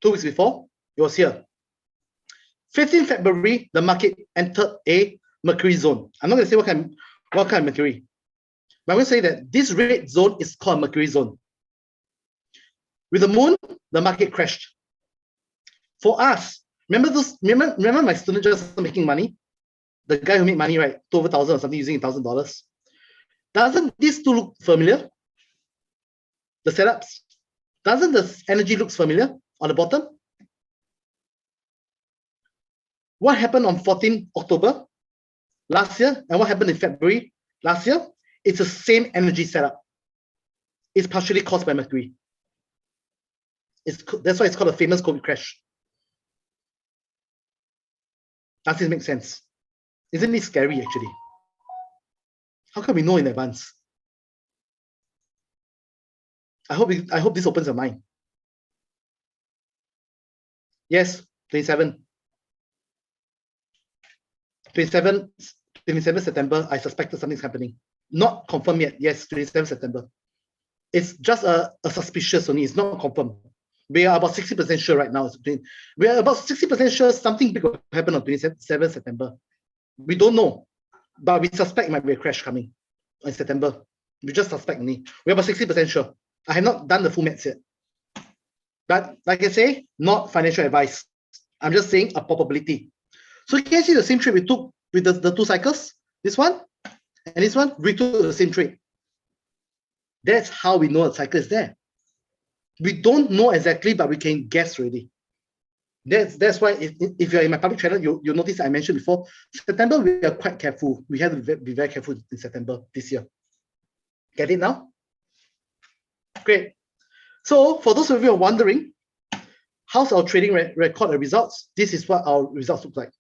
2 weeks before, it was here. 15th February, the market entered a Mercury zone. I'm not going to say what kind of Mercury, but I'm going to say that this red zone is called Mercury zone. With the moon, the market crashed. For us, remember my student just making money? The guy who made money, right? 2,000 or something using $1,000. Doesn't this two look familiar? The setups. Doesn't the energy look familiar on the bottom? What happened on 14 October last year and what happened in February last year? It's the same energy setup. It's partially caused by Mercury. That's why it's called a famous COVID crash. Does this make sense? Isn't it scary actually? How can we know in advance? I hope this opens your mind. Yes, 27 September, I suspected something's happening. Not confirmed yet. Yes, 27 September. It's just a suspicious only. It's not confirmed. We are about 60% sure right now. We are about 60% sure something big will happen on 27 September. We don't know, but we suspect it might be a crash coming in September. We just suspect only. We're about 60% sure. I have not done the full maths yet. But like I say, not financial advice. I'm just saying a probability. So you can see the same trade we took with the two cycles. This one and this one, we took the same trade. That's how we know a cycle is there. We don't know exactly, but we can guess already. That's why if you're in my public channel, you'll notice I mentioned before, September, we are quite careful. We have to be very careful in September this year. Get it now? Great. So for those of you who are wondering, how's our trading record and results? This is what our results look like.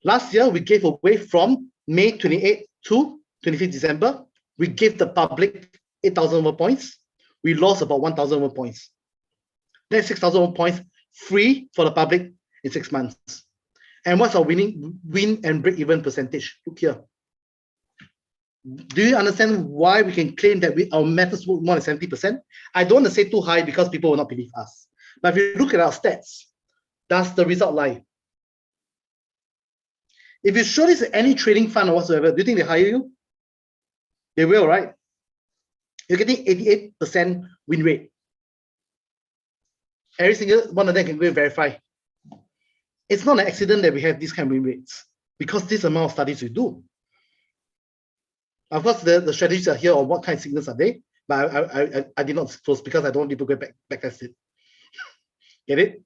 Last year, we gave away from May 28 to 25th December. We gave the public 8,000 over points. We lost about 1,000 over points. That's 6,000 over points free for the public in 6 months. And what's our win and break-even percentage? Look here. Do you understand why we can claim that our methods work more than 70%? I don't want to say too high because people will not believe us. But if you look at our stats, does the result lie? If you show this to any trading fund or whatsoever, do you think they hire you? They will, right? You're getting 88% win rate. Every single one of them can go and verify. It's not an accident that we have these kind of win rates because this amount of studies we do. Of course, the strategies are here on what kind of signals are they, but I did not disclose because I don't want people to go back test it. Get it?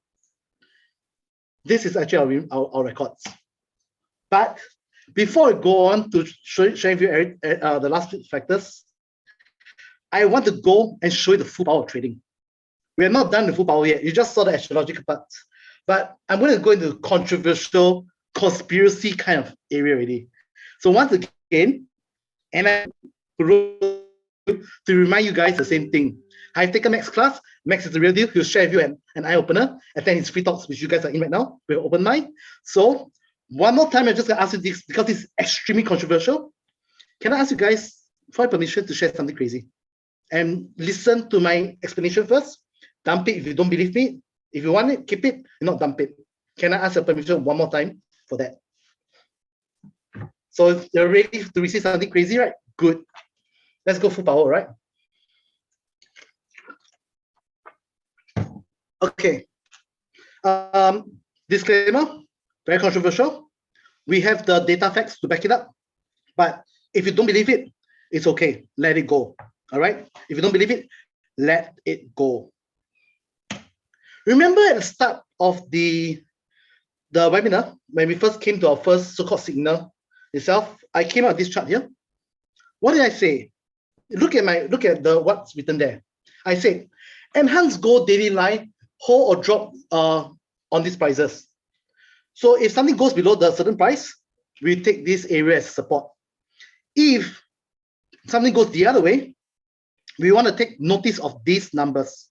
This is actually our records. But before I go on to showing you the last few factors, I want to go and show you the full power of trading. We are not done the full power yet. You just saw the astrological part. But I'm going to go into controversial conspiracy kind of area already. So once again, and I to remind you guys the same thing. I've taken Max class. Max is the real deal. He'll share with you an eye-opener. And then his free talks, which you guys are in right now, with open mind. So one more time, I'm just going to ask you this because it's extremely controversial. Can I ask you guys for permission to share something crazy? And listen to my explanation first. Dump it if you don't believe me. If you want it, keep it. Not dump it. Can I ask your permission one more time for that? So if you're ready to receive something crazy, right? Good. Let's go full power, right? Okay. Disclaimer, very controversial. We have the data facts to back it up. But if you don't believe it, it's okay. Let it go. All right? If you don't believe it, let it go. Remember at the start of the webinar, when we first came to our first so-called signal itself, I came out with this chart here. What did I say? Look at what's written there. I said, enhanced gold daily line, hold or drop on these prices. So if something goes below the certain price, we take this area as support. If something goes the other way, we want to take notice of these numbers.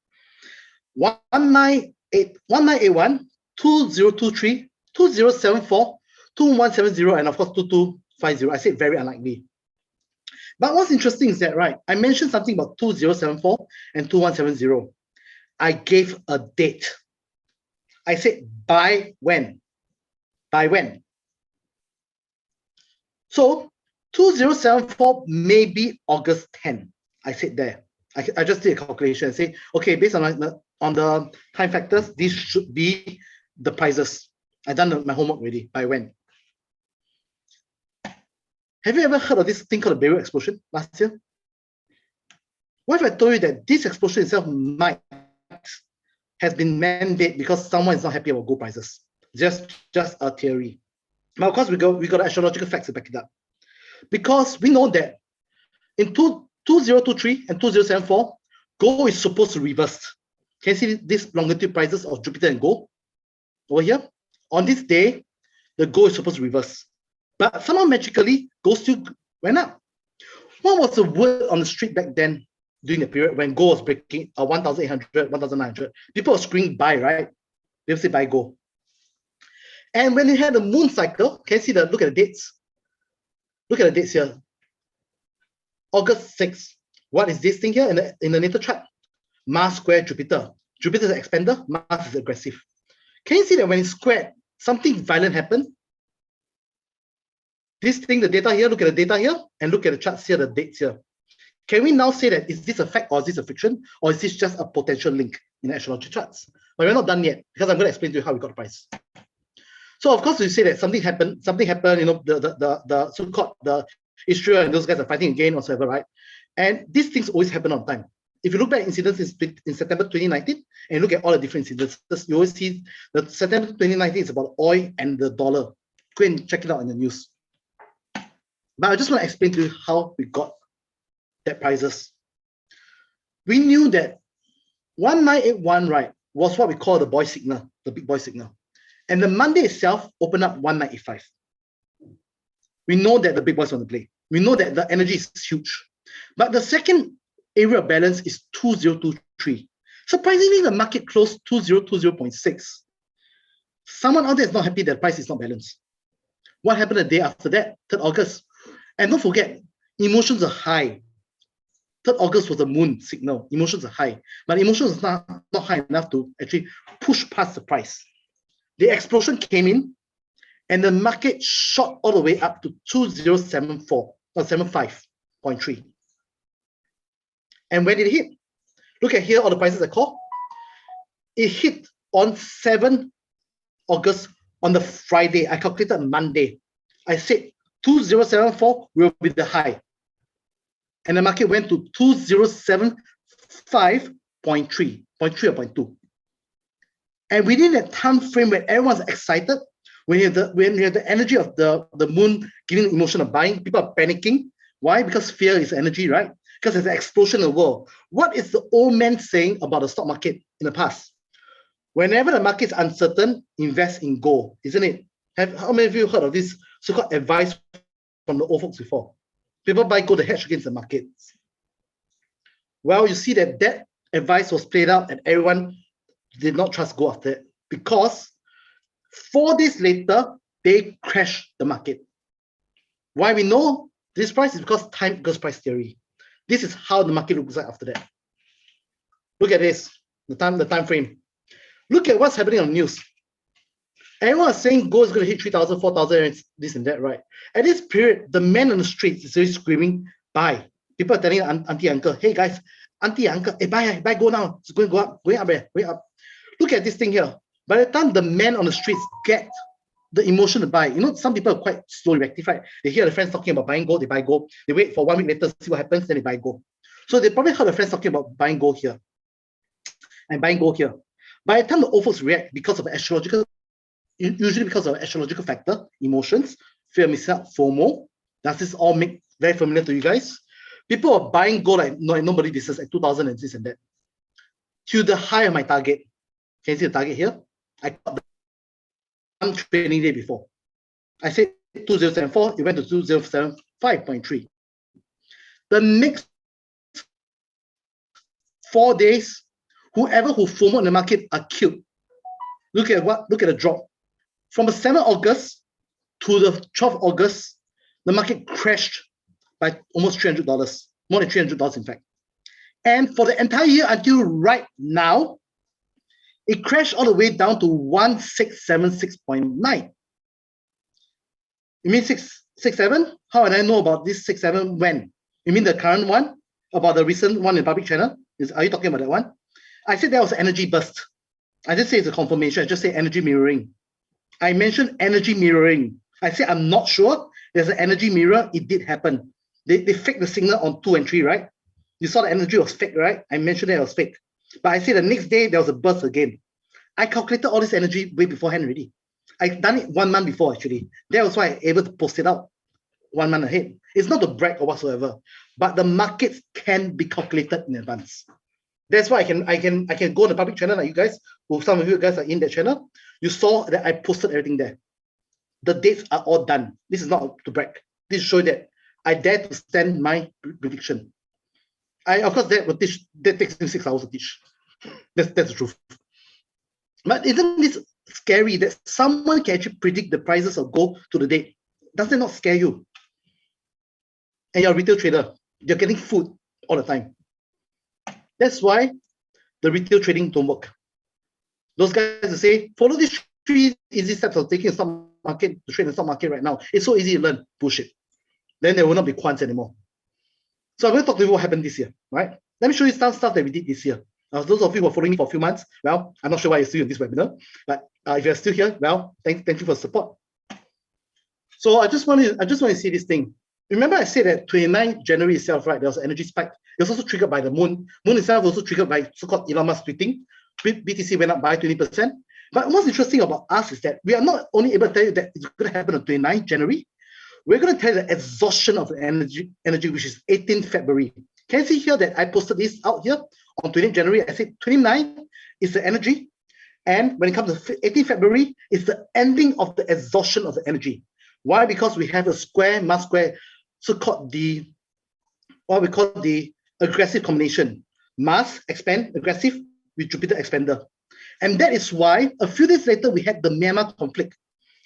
1981, 2023, 2074, 2170, and of course 2250. I said very unlikely. But what's interesting is that, right, I mentioned something about 2074 and 2170. I gave a date. I said by when? By when? So 2074 may be August 10. I said there. I just did a calculation and say, okay, based on the time factors, these should be the prices. I done my homework already. By when? Have you ever heard of this thing called the Beirut explosion last year? What if I told you that this explosion itself might has been man-made because someone is not happy about gold prices? Just a theory. Now, of course, we got astrological facts to back it up. Because we know that in 2023 and 2074, gold is supposed to reverse. Can you see these longitude prices of Jupiter and gold over here? On this day, the gold is supposed to reverse. But somehow magically, gold still went up. What was the word on the street back then during the period when gold was breaking 1,800, 1,900? People were screaming buy, right? They would say buy gold. And when they had the moon cycle, can you see look at the dates? Look at the dates here. August 6th. What is this thing here in the natal chart? Mars square Jupiter. Jupiter is an expander, Mars is aggressive. Can you see that when it's squared, something violent happened? This thing, the data here, look at the data here, and look at the charts here, the dates here. Can we now say that is this a fact or is this a fiction, or is this just a potential link in the astrology charts? But we're not done yet, because I'm going to explain to you how we got the price. So of course, you say that something happened, you know, the so-called the Israel and those guys are fighting again whatsoever, right? And these things always happen on time. If you look back at incidents in September 2019 and look at all the different incidents, you always see that September 2019 is about oil and the dollar. Go and check it out in the news. But I just want to explain to you how we got that prices. We knew that 1981, right, was what we call the boy signal, the big boy signal. And the Monday itself opened up 1985. We know that the big boys want to play. We know that the energy is huge. But the second area of balance is 2023. Surprisingly, the market closed 2020.6. Someone out there is not happy that the price is not balanced. What happened the day after that, 3rd August? And don't forget, emotions are high. 3rd August was the moon signal. Emotions are high. But emotions are not high enough to actually push past the price. The explosion came in, and the market shot all the way up to 2074 or 75.3. And where did it hit? Look at here, all the prices I call. It hit on 7 August on the Friday. I calculated Monday. I said 2074 will be the high. And the market went to 2075.3, 0.3 or 0.2. And within that time frame when everyone's excited, when you have the energy of the moon giving emotion of buying, people are panicking. Why? Because fear is energy, right? Because there's an explosion in the world. What is the old man saying about the stock market in the past? Whenever the market is uncertain, invest in gold, isn't it? How many of you heard of this so-called advice from the old folks before? People buy gold to hedge against the markets. Well, you see that advice was played out and everyone did not trust gold after it, because 4 days later, they crashed the market. Why we know this price is because time equals price theory. This is how the market looks like after that. Look at this, the time frame. Look at what's happening on the news. Everyone is saying gold is going to hit 3,000, 4,000, and this and that, right? At this period, the man on the streets is really screaming, buy. People are telling auntie, uncle, hey guys, auntie, uncle, hey, buy gold now. It's going to go up, going up. Look at this thing here. By the time the men on the streets get the emotion to buy, you know, some people are quite slow reactive, right? They hear the friends talking about buying gold, they buy gold. They wait for 1 week later, see what happens, then they buy gold. So they probably heard the friends talking about buying gold here and buying gold here. By the time the old folks react because of the astrological, usually because of the astrological factor, emotions, fear, missing out, FOMO. Does this all make very familiar to you guys? People are buying gold like nobody business at 2,000 and this and that. To the high of my target. Can you see the target here? I got the one trading day before. I said 2074, it went to 2075.3. The next 4 days, whoever who FOMO in the market are killed. Look at the drop. From the 7th August to the 12th August, the market crashed by almost $300, more than $300 in fact. And for the entire year until right now, It crashed all the way down to 1676.9. You mean 667? How did I know about this 67 when? You mean the current one? About the recent one in public channel? Are you talking about that one? I said that was an energy burst. I didn't say it's a confirmation. I just say energy mirroring. I mentioned energy mirroring. I said I'm not sure. There's an energy mirror. It did happen. They faked the signal on 2 and 3, right? You saw the energy was fake, right? I mentioned that it was fake. But I said the next day there was a burst again. I calculated all this energy way beforehand already. I've done it 1 month before, actually. That was why I'm able to post it out 1 month ahead. It's not to brag or whatsoever, but the markets can be calculated in advance. That's why I can go on the public channel like you guys, who some of you guys are in that channel. You saw that I posted everything there. The dates are all done. This is not to brag. This shows that I dare to stand my prediction. Of course, that takes me 6 hours to teach. That's the truth. But isn't this scary that someone can actually predict the prices of gold to the date? Does that not scare you? And you're a retail trader. You're getting food all the time. That's why the retail trading don't work. Those guys will say, follow these 3 easy steps of taking a stock market to trade in the stock market right now. It's so easy to learn. Bullshit. Then there will not be quants anymore. So I'm going to talk to you what happened this year, right? Let me show you some stuff that we did this year. Those of you who are following me for a few months, well, I'm not sure why you're still in this webinar, but if you're still here, well, thank you for support. So I just want to see this thing. Remember I said that 29 January itself, right, there was an energy spike. It was also triggered by the moon. Moon itself was also triggered by so-called Elon Musk tweeting. BTC went up by 20%. But what's interesting about us is that we are not only able to tell you that it's going to happen on 29 January, we're going to tell you the exhaustion of the energy, which is 18th February. Can you see here that I posted this out here on 28 January? I said 29 is the energy. And when it comes to 18th February, it's the ending of the exhaustion of the energy. Why? Because we have a square, mass square, so-called what we call the aggressive combination. Mars expand, aggressive, with Jupiter expander. And that is why a few days later, we had the Myanmar conflict.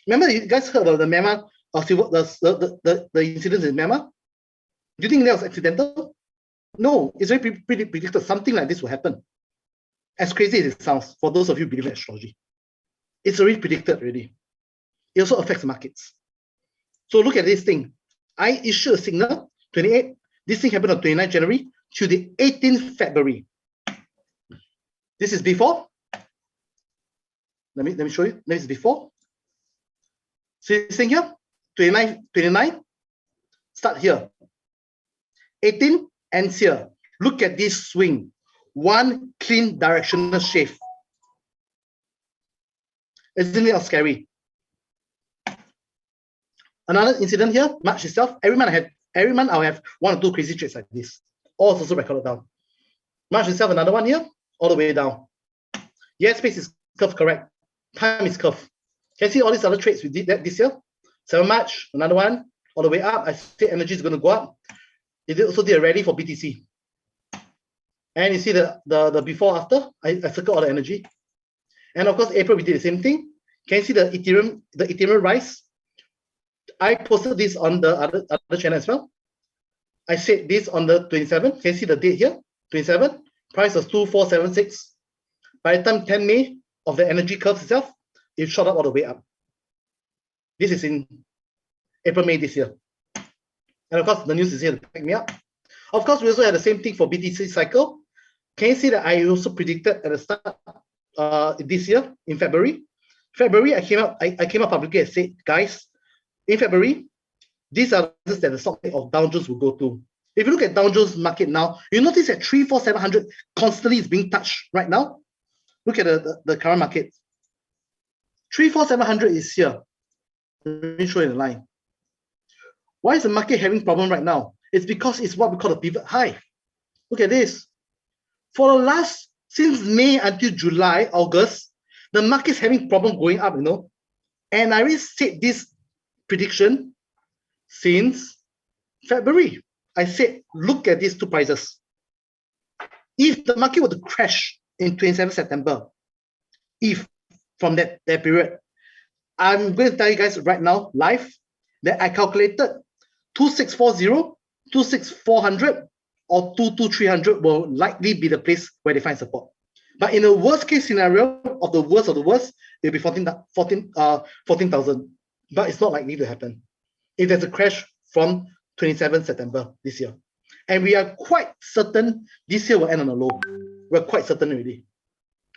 Remember, you guys heard of the Myanmar, the incidents in Myanmar? Do you think that was accidental? No, it's very predicted. Something like this will happen. As crazy as it sounds, for those of you who believe in astrology, it's already predicted already. It also affects markets. So look at this thing. I issued a signal, 28. This thing happened on 29 January to the 18th February. This is before. Let me show you. This is before. See this thing here? 29. Start here. 18 ends here. Look at this swing. One clean directional shift. Isn't it scary? Another incident here, March itself. Every month I'll have 1 or 2 crazy trades like this. All also recorded down. March itself, another one here, all the way down. Yes, space is curve correct. Time is curve. Can you see all these other trades we did that this year? 7 March, another one, all the way up. I said energy is going to go up. It also did a rally for BTC. And you see the before after, I circled all the energy. And of course, April we did the same thing. Can you see the Ethereum rise? I posted this on the other channel as well. I said this on the 27th. Can you see the date here? 27. Price was 2476. By the time 10 May of the energy curve itself, it shot up all the way up. This is in April, May this year. And of course, the news is here to back me up. Of course, we also had the same thing for BTC cycle. Can you see that I also predicted at the start this year in February? I came up publicly and said, guys, in February, these are the stock of Dow Jones will go to. If you look at Dow Jones market now, you notice that 34700 constantly is being touched right now. Look at the current market. 34700 is here. Let me show you the line. Why is the market having problem right now? It's because it's what we call a pivot high. Look at this. For the last, since May until July, August, the market's having problem going up, you know. And I already said this prediction since February. I said, look at these 2 prices. If the market were to crash in 27 September, if from that period, I'm going to tell you guys right now, live, that I calculated 2640, 26400, or 22300 will likely be the place where they find support. But in a worst case scenario of the worst, it'll be 14,000. But it's not likely to happen if there's a crash from 27 September this year. And we are quite certain this year will end on a low. We're quite certain already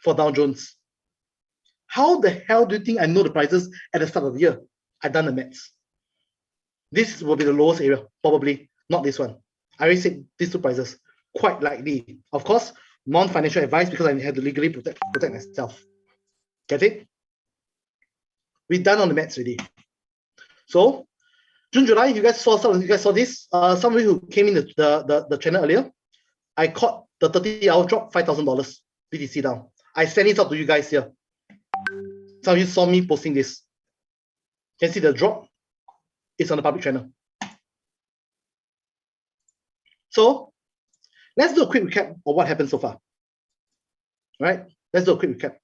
for Dow Jones. How the hell do you think I know the prices at the start of the year? I've done the maths. This will be the lowest area, probably, not this one. I already said these two prices, quite likely. Of course, non-financial advice because I had to legally protect myself. Get it? We've done on the maths already. So, June, July, you guys saw this. Some of you who came in the channel earlier, I caught the 30-hour drop, $5,000 BTC down. I sent it out to you guys here. Some of you saw me posting this. You can see the drop. It's on the public channel. So let's do a quick recap of what happened so far. Right? Let's do a quick recap.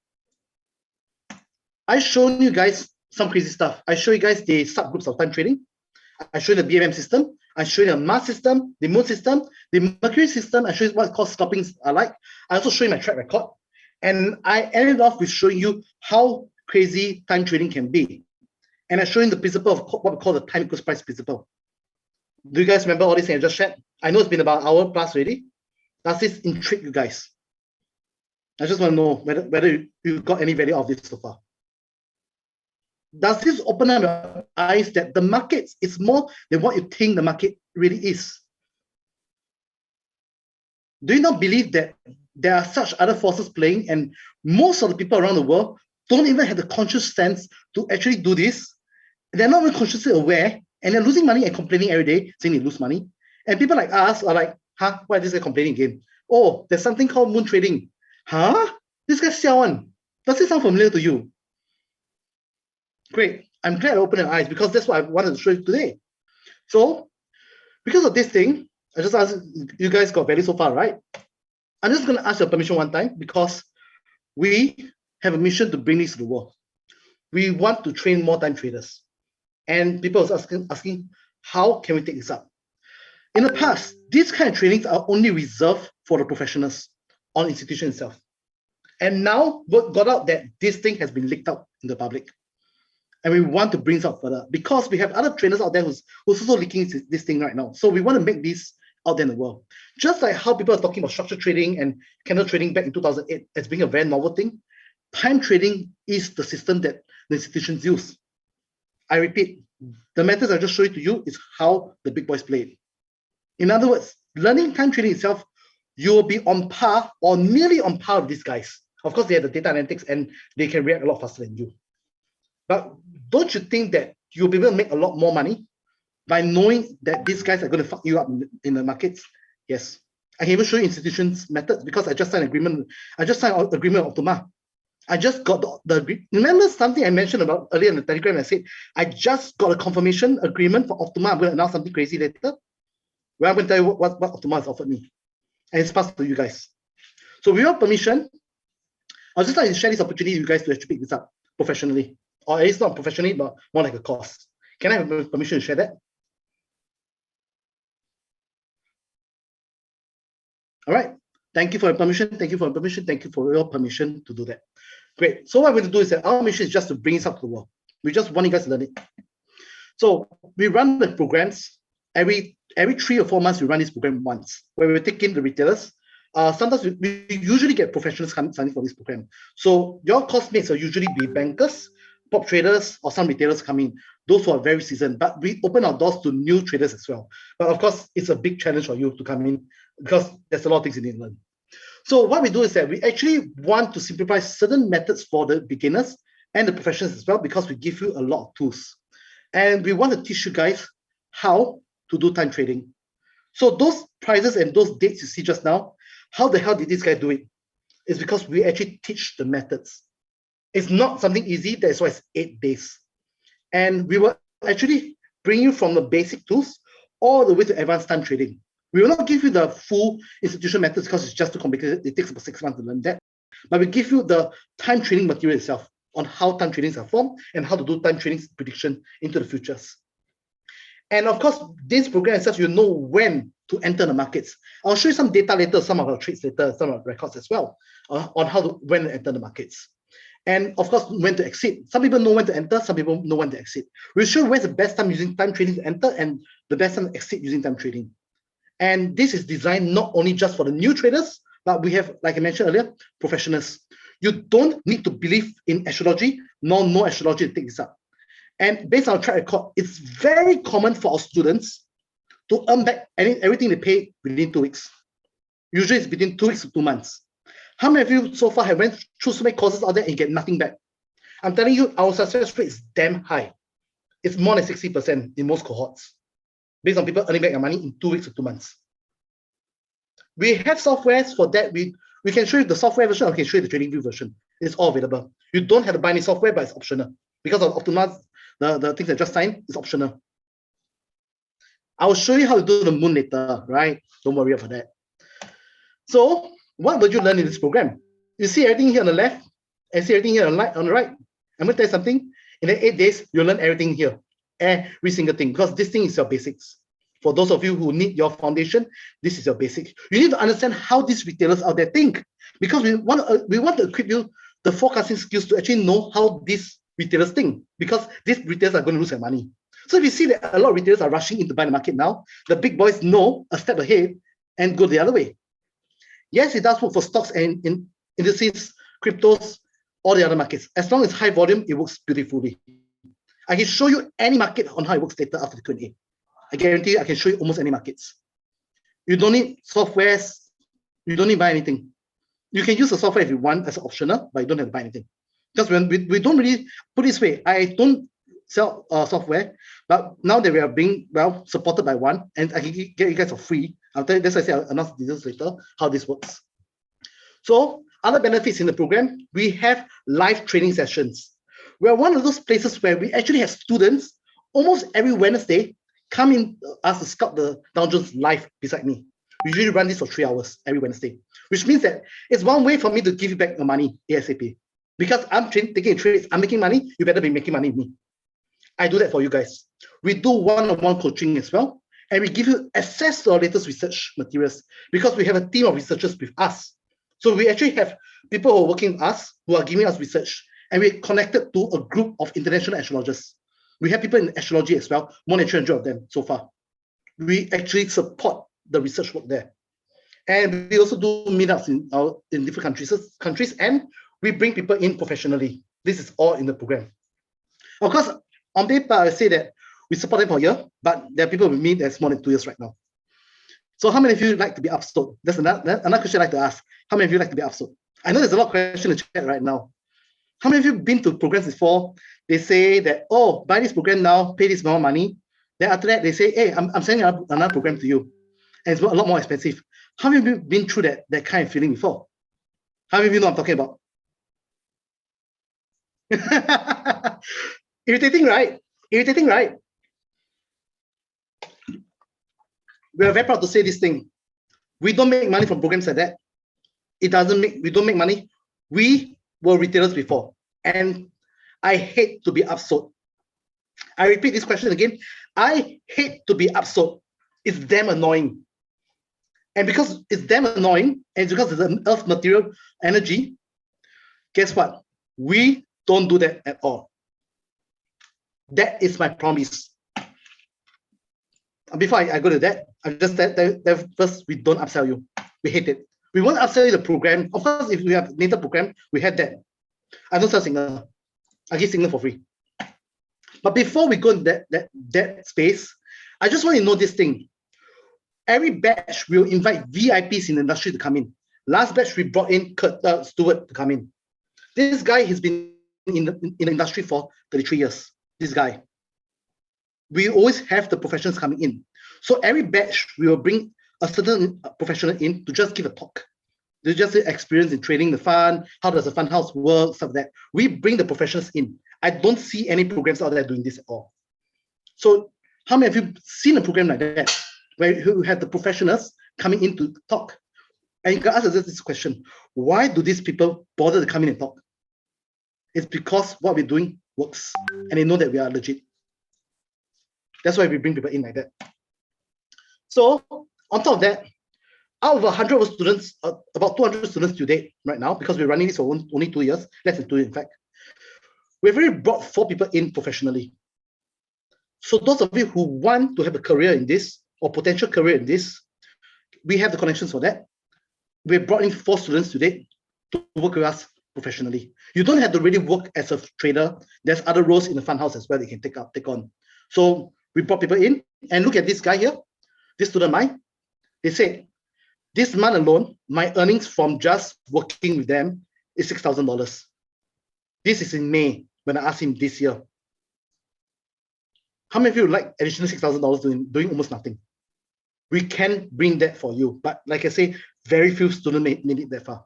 I've shown you guys some crazy stuff. I show you guys the subgroups of time trading. I show you the BMM system. I show you the Mars system, the Moon system, the Mercury system. I show you what cost stoppings are like. I also show you my track record. And I ended off with showing you how crazy time trading can be. And I show you the principle of what we call the time equals price principle. Do you guys remember all this thing I just shared? I know it's been about an hour plus already. Does this intrigue you guys? I just want to know whether you got any value out of this so far. Does this open up your eyes that the market is more than what you think the market really is? Do you not believe that there are such other forces playing and most of the people around the world don't even have the conscious sense to actually do this? They're not even consciously aware and they're losing money and complaining every day saying they lose money. And people like us are like, huh, why is this guy complaining again? Oh, there's something called moon trading. Huh? This guy's sell one. Does it sound familiar to you? Great. I'm glad I opened your eyes because that's what I wanted to show you today. So, because of this thing, I just asked you guys got value so far, right? I'm just going to ask your permission one time because we have a mission to bring this to the world. We want to train more time traders. And people are asking, how can we take this up? In the past, these kind of trainings are only reserved for the professionals on institution itself. And now word got out that this thing has been leaked out in the public. And we want to bring this out further because we have other trainers out there who's also leaking this thing right now. So we want to make this out there in the world. Just like how people are talking about structured trading and candle trading back in 2008 as being a very novel thing, time trading is the system that the institutions use. I repeat, the methods I just showed to you is how the big boys play it. In other words, learning time trading itself, you will be on par or nearly on par with these guys. Of course, they have the data analytics and they can react a lot faster than you. But don't you think that you'll be able to make a lot more money by knowing that these guys are going to fuck you up in the markets? Yes. I can even show you institutions' methods because I just signed agreement. I just signed an agreement with Optima. I just got the remember something I mentioned about earlier in the Telegram. I said I just got a confirmation agreement for Optima. I'm going to announce something crazy later. Well, I'm going to tell you what Optima has offered me, and it's passed to you guys. So with your permission, I'll just like to share this opportunity with you guys to actually pick this up professionally, or at least not professionally, but more like a course. Can I have permission to share that? All right. Thank you for your permission. Thank you for your permission. Thank you for your permission to do that. Great. So what I'm going to do is that our mission is just to bring this up to the world. We just want you guys to learn it. So we run the programs every 3 or 4 months. We run this program once, where we take in the retailers. Sometimes we usually get professionals signing for this program. So your course mates will usually be bankers, prop traders, or some retailers coming. Those who are very seasoned. But we open our doors to new traders as well. But of course, it's a big challenge for you to come in because there's a lot of things you need to learn. So what we do is that we actually want to simplify certain methods for the beginners and the professionals as well, because we give you a lot of tools. And we want to teach you guys how to do time trading. So those prices and those dates you see just now, how the hell did this guy do it? It's because we actually teach the methods. It's not something easy, that's why it's 8 days. And we will actually bring you from the basic tools all the way to advanced time trading. We will not give you the full institutional methods because it's just too complicated. It takes about 6 months to learn that. But we give you the time trading material itself on how time tradings are formed and how to do time trading prediction into the futures. And of course, this program itself, you know when to enter the markets. I'll show you some data later, some of our trades later, some of our records as well, on when to enter the markets. And of course, when to exit. Some people know when to enter, some people know when to exit. We'll show where's the best time using time trading to enter and the best time to exit using time trading. And this is designed not only just for the new traders, but we have, like I mentioned earlier, professionals. You don't need to believe in astrology, nor know astrology to take this up. And based on our track record, it's very common for our students to earn back everything they pay within 2 weeks. Usually it's between 2 weeks to 2 months. How many of you so far have went through so many courses out there and get nothing back? I'm telling you, our success rate is damn high. It's more than 60% in most cohorts, based on people earning back their money in 2 weeks to 2 months. We have softwares for that. We can show you the software version, or we can show you the TradingView version. It's all available. You don't have to buy any software, but it's optional. Because of Optimas, the things I just signed, is optional. I will show you how to do the moon later, right? Don't worry about that. So, what will you learn in this program? You see everything here on the left, and see everything here on the right. I'm going to tell you something. In the 8 days, you'll learn everything here. Every single thing, because this thing is your basics. For those of you who need your foundation, this is your basic. You need to understand how these retailers out there think, because we want to equip you the forecasting skills to actually know how these retailers think, because these retailers are going to lose their money. So if you see that a lot of retailers are rushing in to buy the market now, the big boys know a step ahead and go the other way. Yes, it does work for stocks and in indices, cryptos, all the other markets. As long as high volume, it works beautifully. I can show you any market on how it works later after the Q&A. I guarantee you, I can show you almost any markets. You don't need softwares. You don't need to buy anything. You can use the software if you want as optional, but you don't have to buy anything. Because when we don't really, put this way, I don't sell software, but now that we are being supported by one, and I can get you guys for free. I'll tell you, that's why I say I'll announce details later, how this works. So other benefits in the program, we have live training sessions. We're one of those places where we actually have students almost every Wednesday come in us to scout the Dow Jones live beside me. We usually run this for 3 hours every Wednesday, which means that it's one way for me to give you back your money ASAP. Because I'm taking trades, I'm making money, you better be making money with me. I do that for you guys. We do one-on-one coaching as well, and we give you access to our latest research materials because we have a team of researchers with us. So we actually have people who are working with us, who are giving us research, and we're connected to a group of international astrologers. We have people in astrology as well, more than 300 of them so far. We actually support the research work there. And we also do meetups in different countries, and we bring people in professionally. This is all in the program. Of course, on paper, I say that we support them for a year, but there are people with me that's more than 2 years right now. So how many of you like to be upsold? That's another question I like to ask. How many of you like to be upsold? I know there's a lot of questions in the chat right now. How many of you been to programs before? They say that, oh, buy this program now, pay this amount of money. Then after that, they say, hey, I'm sending another program to you. And it's a lot more expensive. How many of you been through that kind of feeling before? How many of you know what I'm talking about? Irritating, right? Irritating, right? We are very proud to say this thing. We don't make money from programs like that. We don't make money. We were retailers before. And I hate to be upsold. I repeat this question again. I hate to be upsold. It's damn annoying. And because it's damn annoying, and it's because it's an earth material energy, guess what? We don't do that at all. That is my promise. Before I go to that, I just said that first, we don't upsell you. We hate it. We won't upsell you the program. Of course, if we have native program, we had that. I don't sell signal. I give signal for free. But before we go in that space, I just want you to know this thing. Every batch will invite VIPs in the industry to come in. Last batch, we brought in Kurt Stewart to come in. This guy has been in the industry for 33 years. This guy. We always have the professionals coming in. So every batch, we will bring a certain professional in to just give a talk. They just experience in trading the fund, how does the fund house work, stuff like that. We bring the professionals in. I don't see any programs out there doing this at all. So how many of you seen a program like that, where you have the professionals coming in to talk? And you can ask yourself this question: why do these people bother to come in and talk? It's because what we're doing works, and they know that we are legit. That's why we bring people in like that. So On top of that, out of 100 students, about 200 students to date right now, because we're running this for only 2 years, less than 2 in fact, we've already brought 4 people in professionally. So those of you who want to have a career in this or potential career in this, we have the connections for that. We've brought in 4 students today to work with us professionally. You don't have to really work as a trader. There's other roles in the fund house as well that you can take on. So we brought people in, and look at this guy here, this student of mine. They said, this month alone, my earnings from just working with them is $6,000. This is in May when I asked him this year. How many of you would like additional $6,000 doing almost nothing? We can bring that for you, but like I say, very few students made it that far.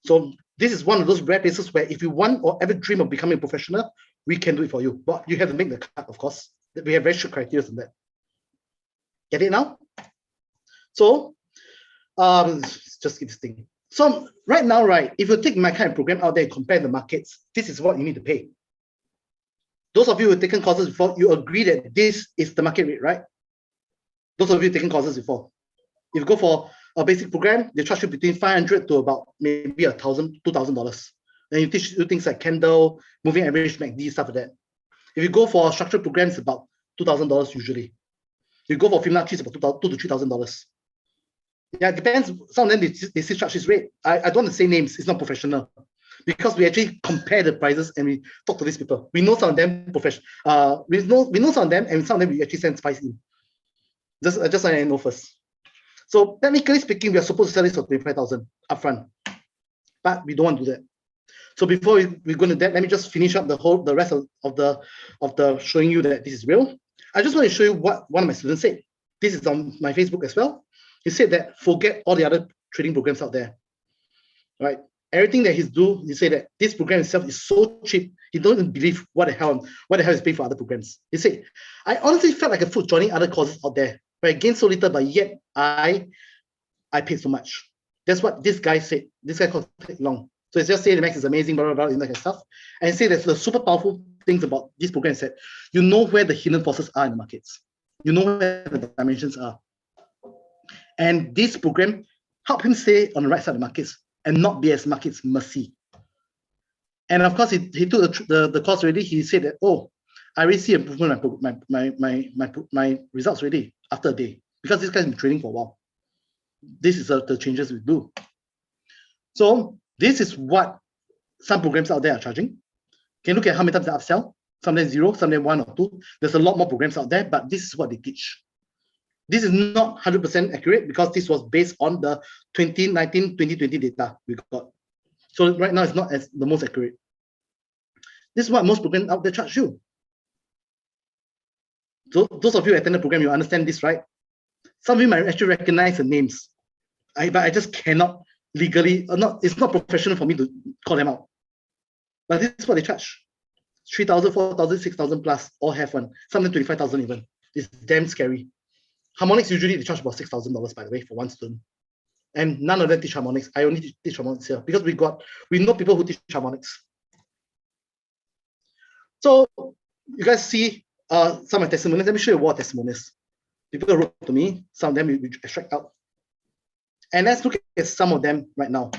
So this is one of those rare places where if you want or ever dream of becoming a professional, we can do it for you. But you have to make the cut, of course. We have very strict criteria on that. Get it now? So just keep this thing. So right now, right, if you take my kind of program out there and compare the markets, this is what you need to pay. Those of you who have taken courses before, you agree that this is the market rate, right? Those of you taking courses before. If you go for a basic program, they charge you between $500 to about maybe $1,000, $2,000. And you teach you things like candle, moving average, MACD, stuff like that. If you go for structured programs, it's about $2,000 usually. If you go for Fibonacci, it's about $2,000 to $3,000. Yeah, it depends. Some of them they still charge this rate. I don't want to say names, it's not professional. Because we actually compare the prices and we talk to these people. We know some of them we know some of them, and some of them we actually send spice in. Just so I know first. So technically speaking, we are supposed to sell this for 25,000 upfront, but we don't want to do that. So before we go into that, let me just finish up the rest of the showing you that this is real. I just want to show you what one of my students said. This is on my Facebook as well. He said that forget all the other trading programs out there, right? Everything that he's do, he said that this program itself is so cheap, he don't even believe what the hell is paying for other programs. He said, I honestly felt like a fool joining other courses out there, but I gained so little, but yet I paid so much. That's what this guy said. This guy called Long. So it's just saying the max is amazing, blah, blah, blah, and that kind of stuff. And say that the super powerful things about this program is that you know where the hidden forces are in the markets. You know where the dimensions are. And this program helped him stay on the right side of the markets and not be as market's mercy. And of course, he took the course already. He said that, oh, I already see improvement in my results already after a day, because this guy's been trading for a while. This is the changes we do. So this is what some programs out there are charging. Can you look at how many times they upsell? Some of them 0, some of them 1 or 2. There's a lot more programs out there, but this is what they teach. This is not 100% accurate because this was based on the 2019-2020 data we got. So right now it's not as the most accurate. This is what most programs out there charge you. So those of you who attend the program, you understand this, right? Some of you might actually recognize the names, but I just cannot legally, it's not professional for me to call them out. But this is what they charge. 3,000, 4,000, 6,000 plus, all have one. Some of them 25,000 even. It's damn scary. Harmonics usually they charge about $6,000, by the way, for one student. And none of them teach harmonics. I only teach harmonics here because we know people who teach harmonics. So you guys see some of my testimonials. Let me show you what testimonials. People wrote to me, some of them we extract out. And let's look at some of them right now.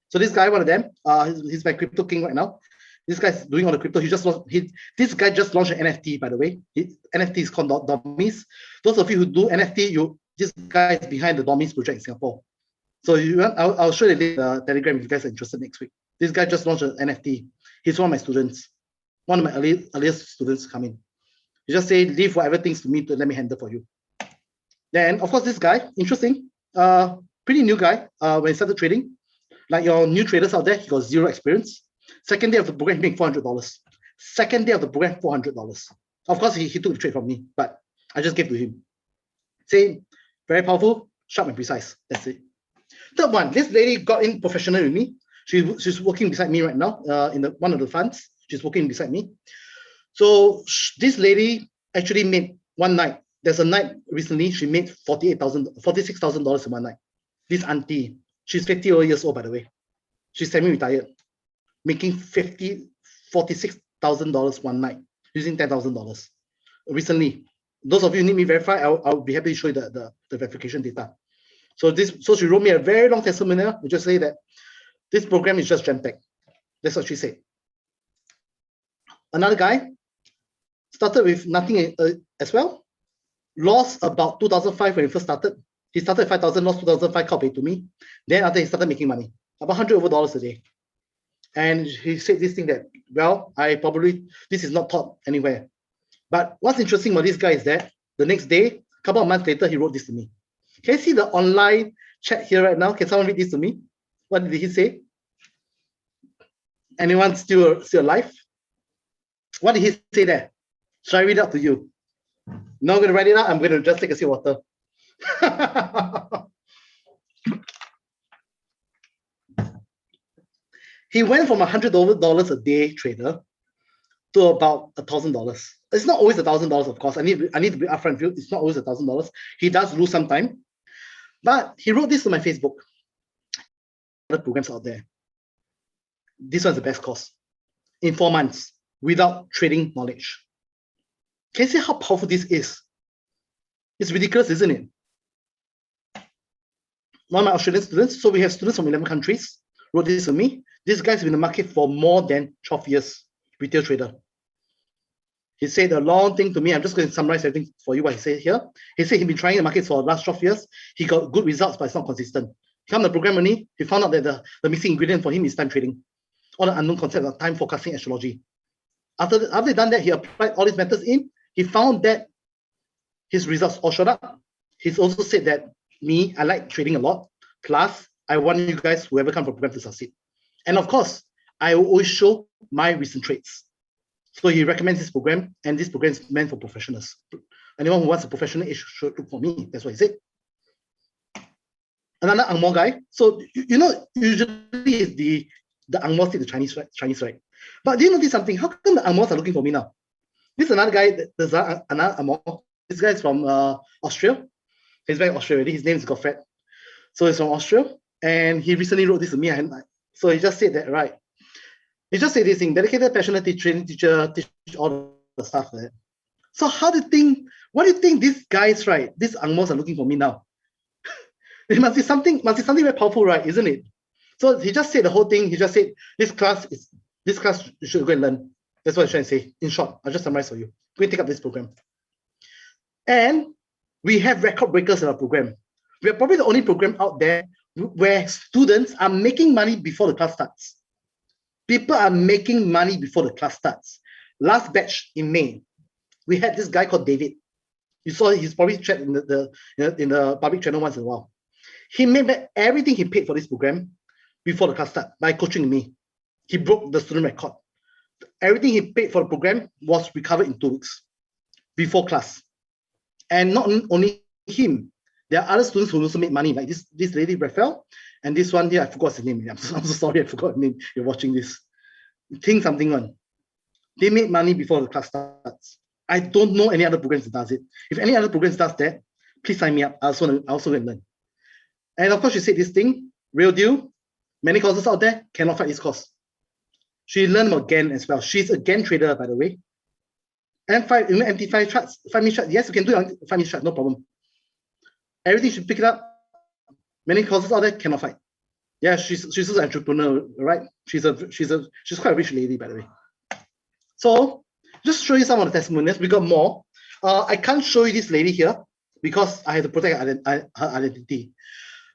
So this guy, one of them, he's my crypto king right now. This guy's doing all the crypto. This guy just launched an NFT, by the way. NFT is called Domis. Those of you who do NFT, this guy is behind the Domis project in Singapore. So I'll show you the Telegram if you guys are interested next week. This guy just launched an NFT. He's one of my students, one of my earliest students coming. You just say, leave whatever things to me to let me handle for you. Then, of course, this guy, interesting, pretty new guy when he started trading. Like your new traders out there, he got 0 experience. Second day of the program, he made $400. Second day of the program, $400. Of course, he took the trade from me, but I just gave to him. Same, very powerful, sharp and precise. That's it. Third one, this lady got in professional with me. She's working beside me right now in one of the funds. She's working beside me. So this lady actually made one night. There's a night recently she made $46,000 in one night. This auntie, she's 50 years old, by the way. She's semi-retired, making $46,000 one night using $10,000 recently. Those of you who need me verify, I'll be happy to show you the verification data. So she wrote me a very long testimonial, which just say that this program is just Gemtech. That's what she said. Another guy started with nothing as well. Lost about 2005 when he first started. He started at 5,000, lost 2005, called to me. Then after he started making money, about $100 a day. And he said this thing that, well, this is not taught anywhere. But what's interesting about this guy is that the next day, a couple of months later, he wrote this to me. Can you see the online chat here right now? Can someone read this to me? What did he say? Anyone still alive? What did he say there? Shall I read it out to you? Now I'm going to write it out. I'm going to just take a sip of water. He went from $100 a day trader to about $1,000. It's not always $1,000, of course. I need to be upfront with you. It's not always $1,000. He does lose some time. But he wrote this to my Facebook. Other programs out there. This one's the best course. In 4 months, without trading knowledge. Can you see how powerful this is? It's ridiculous, isn't it? One of my Australian students, so we have students from 11 countries, wrote this to me. This guy's been in the market for more than 12 years, retail trader. He said a long thing to me. I'm just going to summarize everything for you, what he said here. He said he'd been trying the market for the last 12 years. He got good results, but it's not consistent. He found the program only. He found out that the missing ingredient for him is time trading. All the unknown concept of time forecasting astrology. After he done that, he applied all these methods in. He found that his results all showed up. He's also said that I like trading a lot. Plus, I want you guys, whoever come from the program, to succeed. And of course, I will always show my recent trades. So he recommends this program, and this program is meant for professionals. Anyone who wants a professional, should look for me. That's what he said. Another Angmo guy. So usually the Angmos take the Chinese, right? But do you notice something? How come the Angmos are looking for me now? This is another guy. There's another Angmo. This guy is from Austria. He's back in Australia already. His name is Goffred. So he's from Austria, and he recently wrote this to me. And so he just said that, right? He just said this thing: dedicated, passionate teacher, teach all the stuff like that. So what do you think these guys, right? These Angmos are looking for me now. It must be something very powerful, right? Isn't it? So he just said the whole thing. He just said this class you should go and learn. That's what I'm trying to say. In short, I'll just summarize for you. Go and take up this program. And we have record breakers in our program. We are probably the only program out there where students are making money before the class starts. People are making money before the class starts. Last batch in May, we had this guy called David. You saw he's probably checked in the public channel once in a while. He made back everything he paid for this program before the class started by coaching me. He broke the student record. Everything he paid for the program was recovered in 2 weeks before class. And not only him, there are other students who also made money, like this lady, Raphael, and this one here, I forgot his name. I'm so sorry, I forgot his name. You're watching this. Think something on. They made money before the class starts. I don't know any other programs that does it. If any other programs does that, please sign me up. I also going to learn. And of course, she said this thing, real deal. Many courses out there cannot fight this course. She learned about GAN as well. She's a GAN trader, by the way. M5, MT5 charts, 5-minute chart. Yes, you can do it on 5-minute chart, no problem. Everything should pick it up. Many courses out there cannot fight. Yeah, she's also an entrepreneur, right? She's quite a rich lady, by the way. So just show you some of the testimonials. We got more. I can't show you this lady here because I have to protect her identity.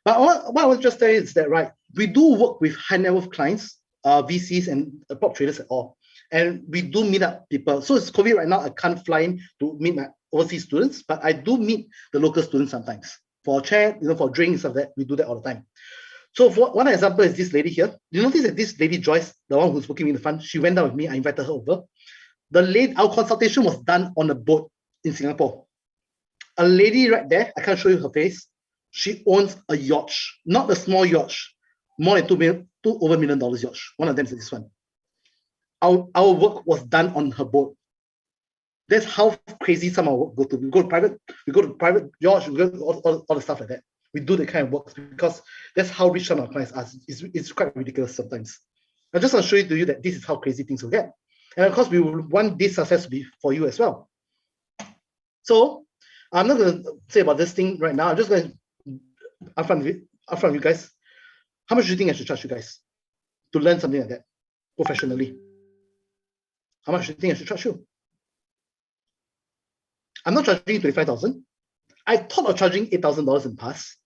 But what I want to just say is that, right, we do work with high net worth clients, VCs and prop traders at all. And we do meet up people. So it's COVID right now. I can't fly in to meet my overseas students, but I do meet the local students sometimes for a chat, for drinks, stuff that we do that all the time. So for one example is this lady here. You notice that this lady Joyce, the one who's working in the front, she went down with me. I invited her over. Our consultation was done on a boat in Singapore. A lady right there, I can't show you her face. She owns a yacht, not a small yacht, more than $2 million yacht. One of them is this one. Our work was done on her boat. That's how crazy some of our work go to. We go to private yachts, we go to all the stuff like that. We do the kind of work because that's how rich some of our clients are. It's quite ridiculous sometimes. I just want to show you to you that this is how crazy things will get. And of course, we will want this success to be for you as well. So I'm not going to say about this thing right now. I'm just going to upfront you guys. How much do you think I should charge you guys to learn something like that professionally? How much do you think I should charge you? I'm not charging you 25,000. I thought of charging $8,000 in the past,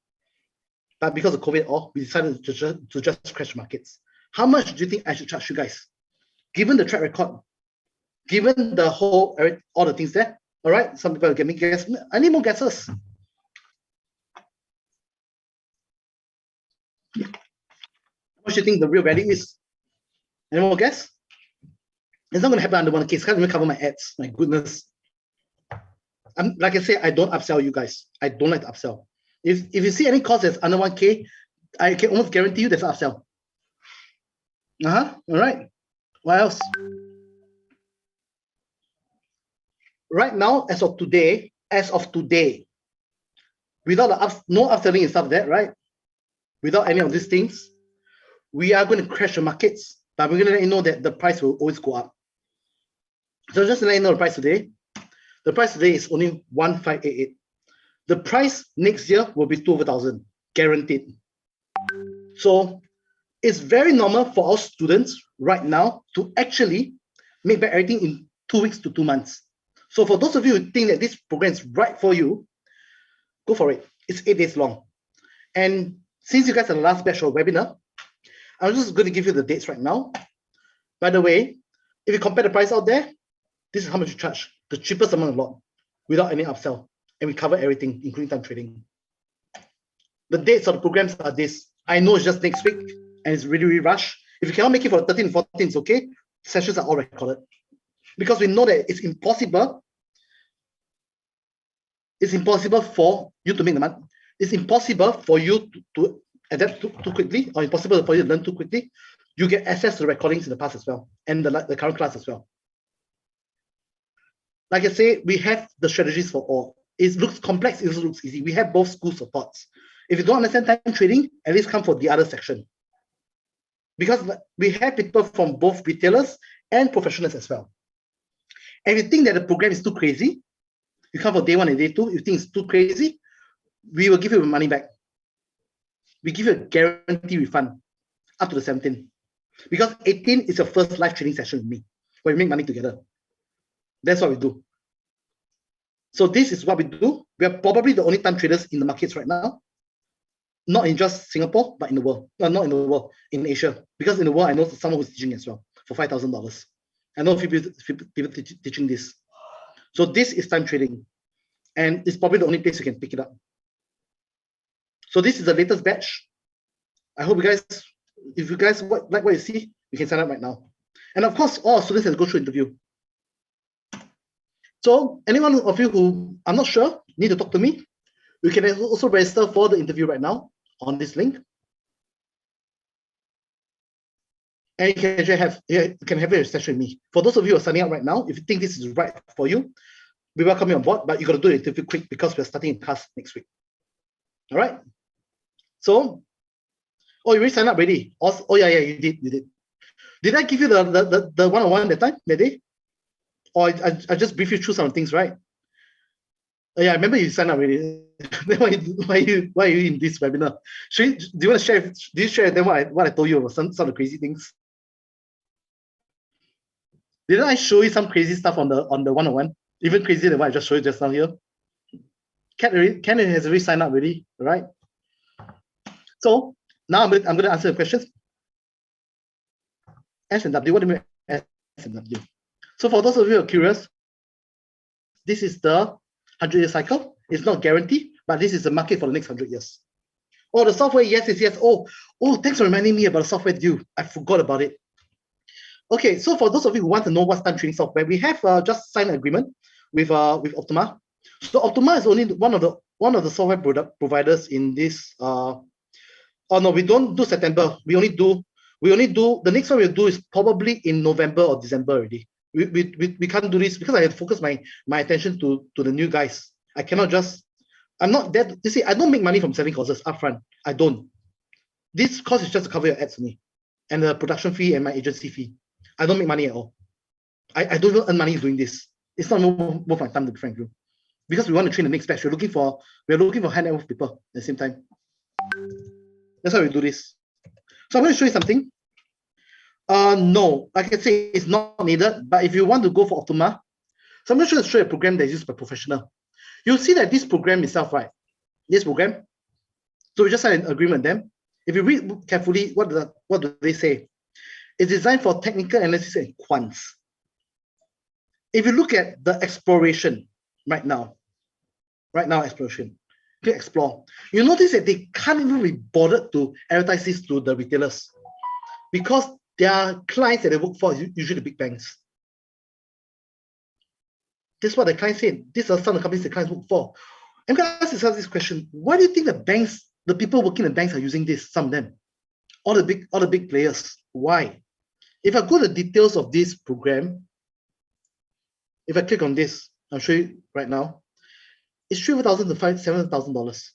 but because of COVID, we decided to just crash markets. How much do you think I should charge you guys? Given the track record, given the whole, all the things there, all right? Some people get me guess. I need more guesses. How much do you think the real value is? Any more guess? It's not going to happen under 1K. Can't even cover my ads. My goodness. Like I say, I don't upsell you guys. I don't like to upsell. If you see any cost that's under 1K, I can almost guarantee you there's an upsell. All right. What else? Right now, as of today, without no upselling and stuff like that, right? Without any of these things, we are going to crash the markets, but we're going to let you know that the price will always go up. So just to let you know the price today. The price today is only 1588. The price next year will be 2,000, guaranteed. So it's very normal for our students right now to actually make back everything in 2 weeks to 2 months. So for those of you who think that this program is right for you, go for it. It's 8 days long. And since you guys are the last batch of webinar, I'm just going to give you the dates right now. By the way, if you compare the price out there, this is how much you charge. The cheapest among a lot, without any upsell. And we cover everything, including time trading. The dates of the programs are this. I know it's just next week, and it's really, really rushed. If you cannot make it for 13 and 14, it's okay. Sessions are all recorded. Because we know that it's impossible. It's impossible for you to make the money. It's impossible for you to adapt too quickly, or impossible for you to learn too quickly. You get access to the recordings in the past as well, and the current class as well. Like I say, we have the strategies for all. It looks complex, it also looks easy. We have both schools of thoughts. If you don't understand time trading, at least come for the other section. Because we have people from both retailers and professionals as well. And if you think that the program is too crazy, you come for day 1 and day 2, if you think it's too crazy, we will give you money back. We give you a guarantee refund up to the 17th. Because 18 is your first live training session with me, where we make money together. That's what we do. So this is what we do. We are probably the only time traders in the markets right now. Not in just Singapore, but in the world. No, not in the world, in Asia. Because in the world, I know someone who's teaching as well for $5,000. I know a few people teaching this. So this is time trading. And it's probably the only place you can pick it up. So this is the latest batch. I hope you guys, if you guys like what you see, you can sign up right now. And of course, all our students have to go through interview. So anyone of you who I'm not sure need to talk to me, you can also register for the interview right now on this link. And you can have a session with me. For those of you who are signing up right now, if you think this is right for you, we welcome you on board, but you got to do the interview quick because we're starting in class next week. All right. So, you already signed up already. Oh yeah, you did. Did I give you the one-on-one that time, that day? Or I just brief you through some things, right? Yeah, I remember you signed up already. Then why are you in this webinar? Do you want to share? Did you share with them what I told you about some of the crazy things? Didn't I show you some crazy stuff on the one-on-one? Even crazier than what I just showed you just now here. Ken has already signed up already, right? So now I'm going to answer the questions. S&W, what do you mean S&W? So for those of you who are curious, this is the 100-year cycle. It's not guaranteed, but this is the market for the next 100 years. Oh, the software, yes. Oh, thanks for reminding me about the software due. I forgot about it. Okay, so for those of you who want to know what's time trading software, we have just signed an agreement with Optima. So Optima is only one of the software product providers in this. Oh no, we don't do September. We only do the next one we'll do is probably in November or December already. We can't do this because I have to focus my attention to the new guys. I cannot just. I'm not that. You see, I don't make money from selling courses upfront. I don't. This course is just to cover your ads for me, and the production fee and my agency fee. I don't make money at all. I don't even earn money doing this. It's not worth my time, to be frank with you. because we want to train the next batch. We're looking for high net worth people at the same time. That's why we do this. So I'm going to show you something. No, like I say, it's not needed. But if you want to go for Optima, so I'm going to show you a program that is used by professional. You'll see that this program itself, right? This program. So we just signed an agreement with them. If you read carefully, what do they say? It's designed for technical analysis and quants. If you look at the exploration right now exploration, click explore. You notice that they can't even be bothered to advertise this to the retailers because their clients that they work for is usually big banks. This is what the client said. These are some of the companies the clients work for. I'm going to ask yourself this question: why do you think the banks, the people working in the banks, are using this? Some of them, all the big players. Why? If I go to the details of this program, if I click on this, I'll show you right now. It's $3,000 to $7,000,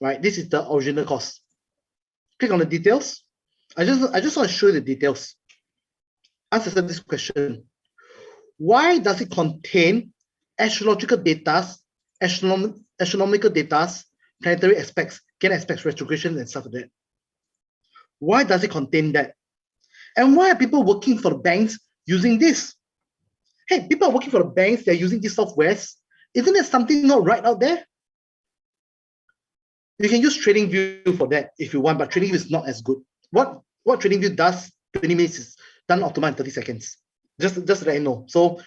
right? This is the original cost. Click on the details. I just want to show you the details. Answer this question: why does it contain astrological data, astronomical data, planetary aspects, gain aspects, retrogression, and stuff like that? Why does it contain that? And why are people working for the banks using this? Hey, people are working for the banks, they're using these softwares. Isn't there something not right out there? You can use TradingView for that if you want, but TradingView is not as good. What TradingView does, 20 minutes is done Optima in 30 seconds. Just to let you know. So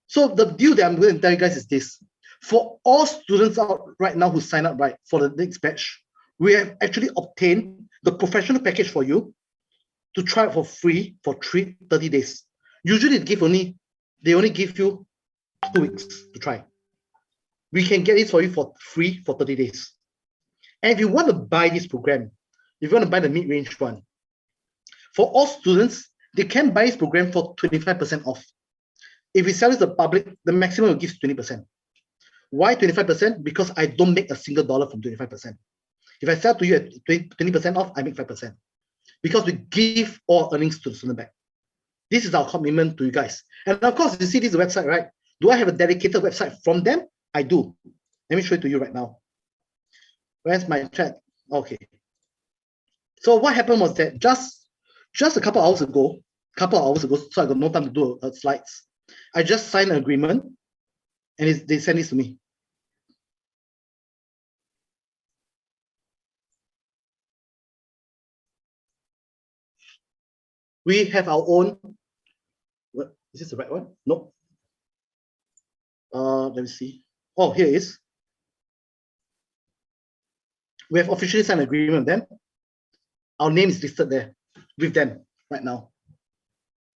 the deal that I'm going to tell you guys is this. For all students out right now who sign up right for the next batch, we have actually obtained the professional package for you to try it for free for 30 days. Usually they only give you 2 weeks to try. We can get it for you for free for 30 days. And if you want to buy this program, if you want to buy the mid-range one, for all students, they can buy this program for 25% off. If we sell it to the public, the maximum will give 20%. Why 25%? Because I don't make a single dollar from 25%. If I sell to you at 20% off, I make 5%. Because we give all earnings to the student back. This is our commitment to you guys. And of course, you see this website, right? Do I have a dedicated website from them? I do. Let me show it to you right now. Where's my chat? Okay. So what happened was that just a couple of hours ago, so I got no time to do slides. I just signed an agreement, and they sent this to me. We have our own. What, is this the right one? No. Let me see. Oh, here it is. We have officially signed an agreement with them. Our name is listed there with them right now.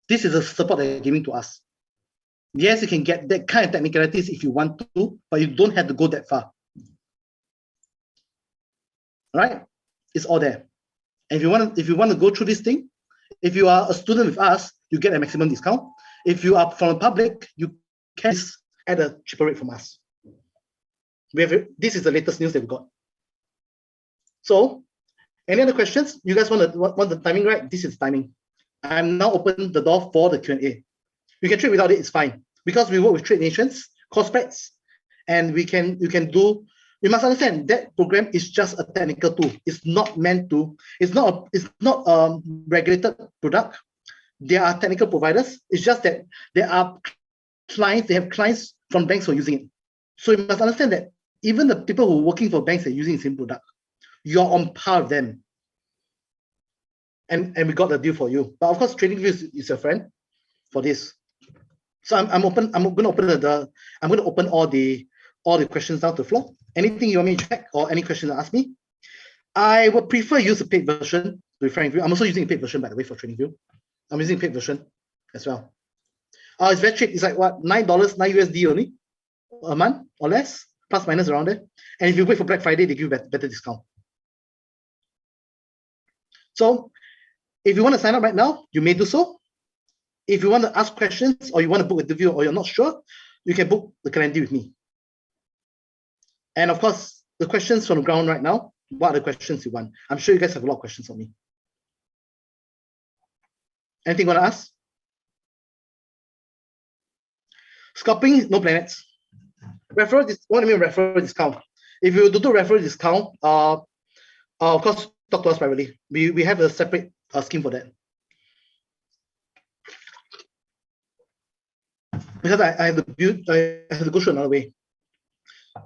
This is the support they're giving to us. Yes, you can get that kind of technicalities if you want to, but you don't have to go that far. All right? It's all there. And if you want to go through this thing, if you are a student with us, you get a maximum discount. If you are from the public, you can at a cheaper rate from us. This is the latest news that we got. So, any other questions? You guys want the timing right? This is timing. I'm now open the door for the Q&A. You can trade without it, it's fine. Because we work with Trade Nations, Cospets, and you must understand that program is just a technical tool. It's not a regulated product. They are technical providers. It's just that there are clients, they have clients from banks who are using it. So you must understand that even the people who are working for banks are using the same product. You're on par with them. And we got the deal for you. But of course, TradingView is your friend for this. So I'm going to open all the questions down to the floor. Anything you want me to check or any questions to ask me? I would prefer use a paid version, to be frank with you. I'm also using a paid version, by the way, for TradingView. I'm using a paid version as well. It's very cheap. It's like what, $9, $9 USD only a month or less, plus minus around there. And if you wait for Black Friday, they give you better discount. So if you want to sign up right now, you may do so. If you want to ask questions or you want to book a interview or you're not sure, you can book the calendar with me. And of course, the questions from the ground right now, what are the questions you want? I'm sure you guys have a lot of questions for me. Anything you want to ask? Scalping, no planets. what do you mean referral discount? If you do referral discount, of course, talk to us privately. We have a separate scheme for that. Because I have to go through another way.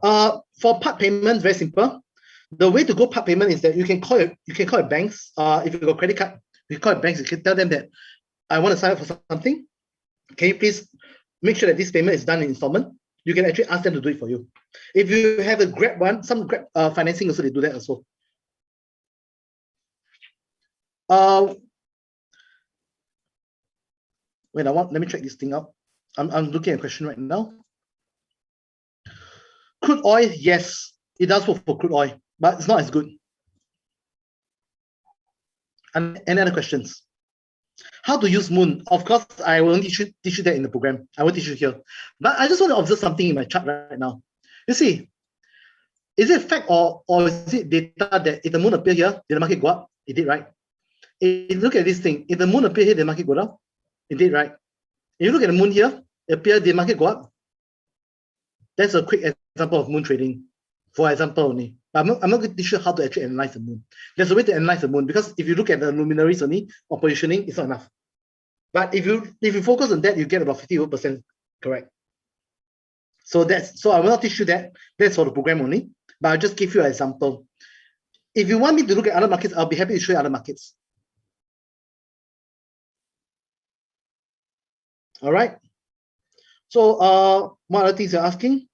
For part payment, very simple. The way to go part payment is that you can call your banks. If you got credit card, you call your banks. You can tell them that I want to sign up for something. Can you please make sure that this payment is done in installment? You can actually ask them to do it for you. If you have a Grab one, some Grab financing also, they do that also. Wait, let me check this thing out. I'm looking at a question right now. Crude oil, yes, it does work for crude oil, but it's not as good. And any other questions? How to use Moon? Of course, I will only teach you that in the program. I won't teach you here. But I just want to observe something in my chart right now. You see, is it fact or is it data that if the Moon appear here, did the market go up? It did, right? If you look at this thing, if the Moon appear here, did the market go down? It did, right? If you look at the Moon here, it appear, did the market go up? That's a quick example of Moon trading, for example only. I'm not going to teach you how to actually analyze the Moon. There's a way to analyze the Moon, because if you look at the luminaries only or positioning, it's not enough. But if you focus on that, you get about 51% correct. So I will not teach you that. That's for the program only. But I'll just give you an example. If you want me to look at other markets, I'll be happy to show you other markets. All right. So what other things you're asking?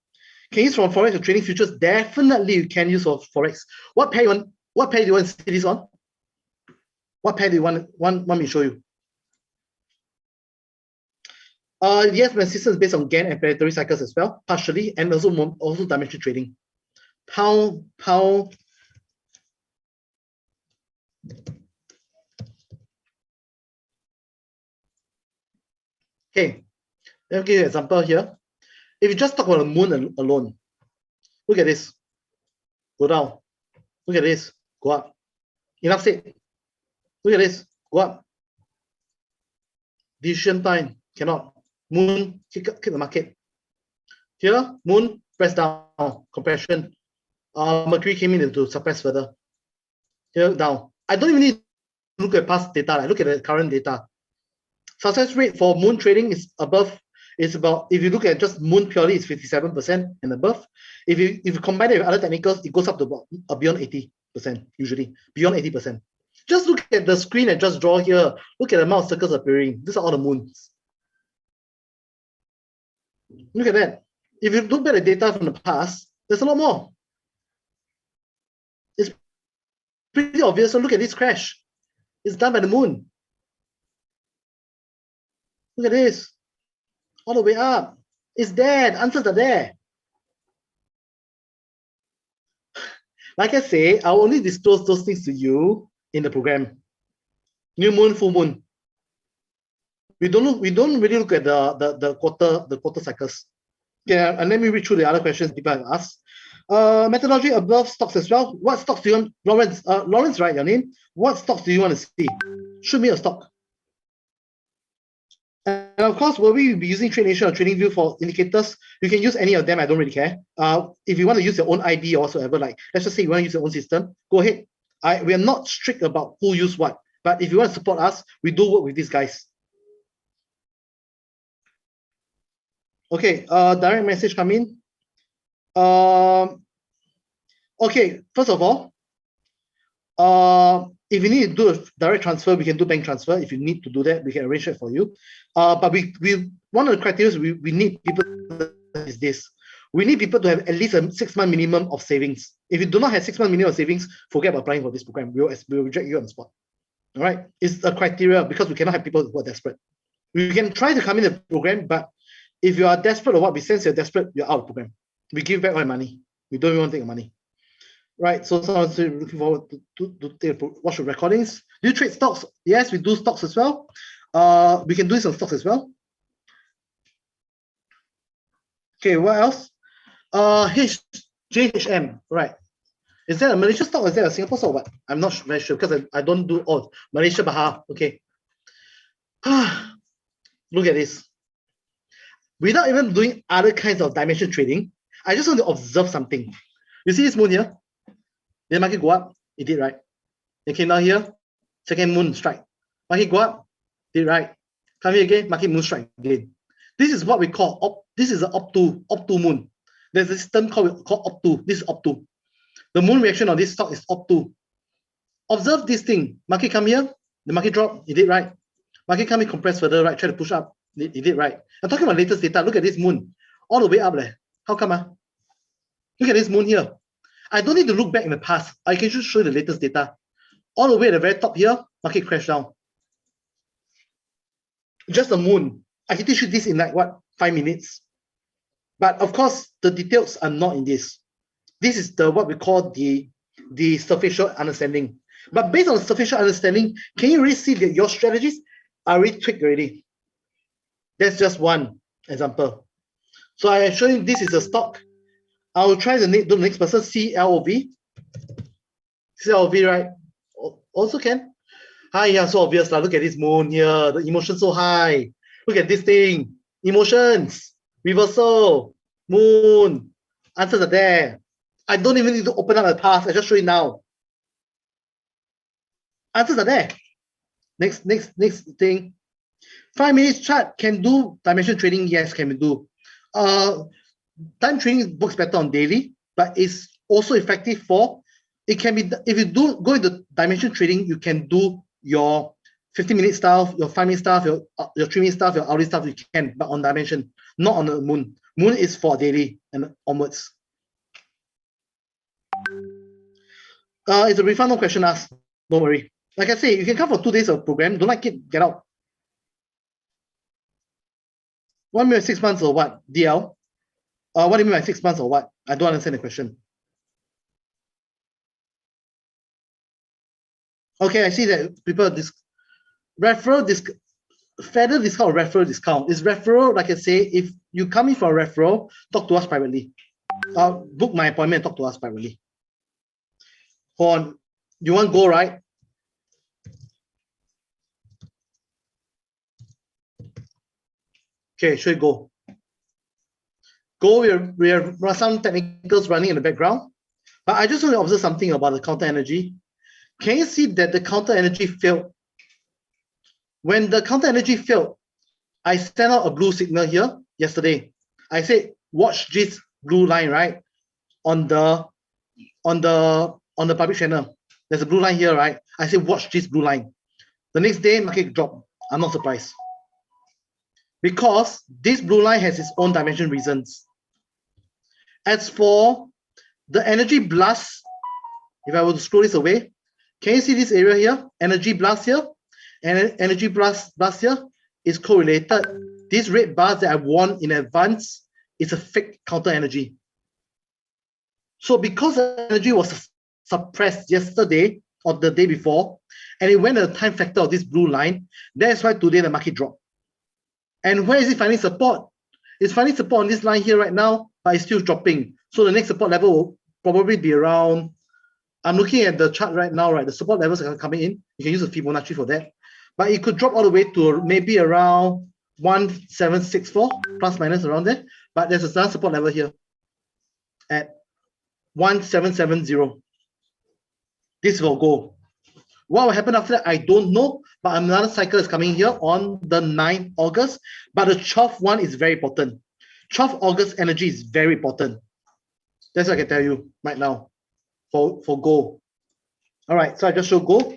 Can you use from Forex or trading futures? Definitely you can use for Forex. What pair do you want to see this on? What pair do you want me to show you? Yes, my system is based on Gann and predatory cycles as well, partially, and also dimension trading. Pound. Okay, let me give you an example here. If you just talk about the Moon alone, look at this. Go down. Look at this. Go up. Enough said. Look at this. Go up. Decision time. Cannot. Moon, kick the market. Here, Moon, press down. Compression. Mercury came in to suppress further. Here, down. I don't even need to look at past data. I look at the current data. Success rate for Moon trading is above. It's about, if you look at just Moon purely, it's 57% and above. If you combine it with other technicals, it goes up to about beyond 80%, usually. Beyond 80%. Just look at the screen and just draw here. Look at the amount of circles appearing. These are all the moons. Look at that. If you look at the data from the past, there's a lot more. It's pretty obvious. So look at this crash. It's done by the Moon. Look at this. All the way up. It's there. The answers are there. Like I say, I'll only disclose those things to you in the program. New moon, full moon. We don't really look at the quarter cycles. Yeah, and let me read through the other questions people have asked. Methodology above stocks as well. What stocks do you want, Lawrence? Lawrence, right, your name? What stocks do you want to see? Show me a stock. And of course, will we be using TradeNation or TradingView for indicators? You can use any of them. I don't really care. If you want to use your own IB or whatsoever, like let's just say you want to use your own system, go ahead. We are not strict about who use what, but if you want to support us, we do work with these guys. Okay, direct message come in. Okay, first of all, if you need to do a direct transfer, we can do bank transfer. If you need to do that, we can arrange it for you. But we one of the criteria we need people is this. We need people to have at least a 6-month minimum of savings. If you do not have 6-month minimum of savings, forget about applying for this program. We'll reject you on the spot. All right, it's a criteria because we cannot have people who are desperate. We can try to come in the program, but if you are desperate or what, we sense you're desperate, you're out of the program. We give back all the money. We don't even want to take the money. Right, so someone's looking forward to watch the recordings. Do you trade stocks? Yes, we do stocks as well. We can do some stocks as well. Okay, what else? JHM, right. Is that a Malaysia stock or is that a Singapore stock or what? I'm not very sure because I don't do all. Malaysia Bahar, okay. Look at this. Without even doing other kinds of dimension trading, I just want to observe something. You see this moon here? Did the market go up? It did, right? It came down here, second moon strike. Market go up, did right. Come here again, market moon strike again. This is what we call this is an obtuse moon. There's this term called obtuse. This is obtuse. The moon reaction on this stock is obtuse. Observe this thing. Market come here, the market drop, it did right. Market come here, compress further, right? Try to push up, it did right. I'm talking about latest data. Look at this moon, all the way up there. How come? Look at this moon here. I don't need to look back in the past. I can just show you the latest data. All the way at the very top here, market crash down. Just the moon. I can teach you this in like what, 5 minutes. But of course, the details are not in this. This is what we call the superficial understanding. But based on the superficial understanding, can you really see that your strategies are really tweaked already? That's just one example. So I show you this is a stock. I will try to do the next person, CLOV. CLOV, right? Also can. Hi, yeah, so obvious. Look at this moon here. The emotion so high. Look at this thing. Emotions. Reversal. Moon. Answers are there. I don't even need to open up the past. I just show you now. Answers are there. Next thing. 5 minutes chart can do dimension trading. Yes, can we do. Time trading works better on daily, but it's also effective for. It can be if you do go into dimension trading, you can do your 15-minute stuff, your 5-minute stuff, your 3-minute stuff, your hourly stuff. You can, but on dimension, not on the moon. Moon is for daily and onwards. It's a refund, no question asked. Don't worry. Like I say, you can come for 2 days of program. Don't like it, get out. 1 year, 6 months or what? DL? What do you mean by 6 months or what? I don't understand the question. Okay, I see that people feather discount or referral discount. Is referral, like I say, if you come in for a referral, talk to us privately. Book my appointment and talk to us privately. Hold on. You want go, right? Okay, should we go? Go, we have some technicals running in the background. But I just want to observe something about the counter energy. Can you see that the counter energy failed? When the counter energy failed, I sent out a blue signal here yesterday. I said, watch this blue line, right? On the public channel. There's a blue line here, right? I said, watch this blue line. The next day, market dropped. I'm not surprised. Because this blue line has its own dimension reasons. As for the energy blast, if I were to scroll this away, can you see this area here? Energy blast here, and energy blast here is correlated. These red bars that I warned in advance is a fake counter energy. So because the energy was suppressed yesterday or the day before, and it went at the time factor of this blue line, that's why today the market dropped. And where is it finding support? It's finding support on this line here right now, but it's still dropping. So the next support level will probably be around, I'm looking at the chart right now, right? The support levels are coming in. You can use the Fibonacci for that. But it could drop all the way to maybe around 1764, plus minus around there. But there's a support level here at 1770. This will go. What will happen after that, I don't know. But another cycle is coming here on the 9th August. But the 12th one is very important. 12th August energy is very important. That's what I can tell you right now for gold. All right, so I just show gold.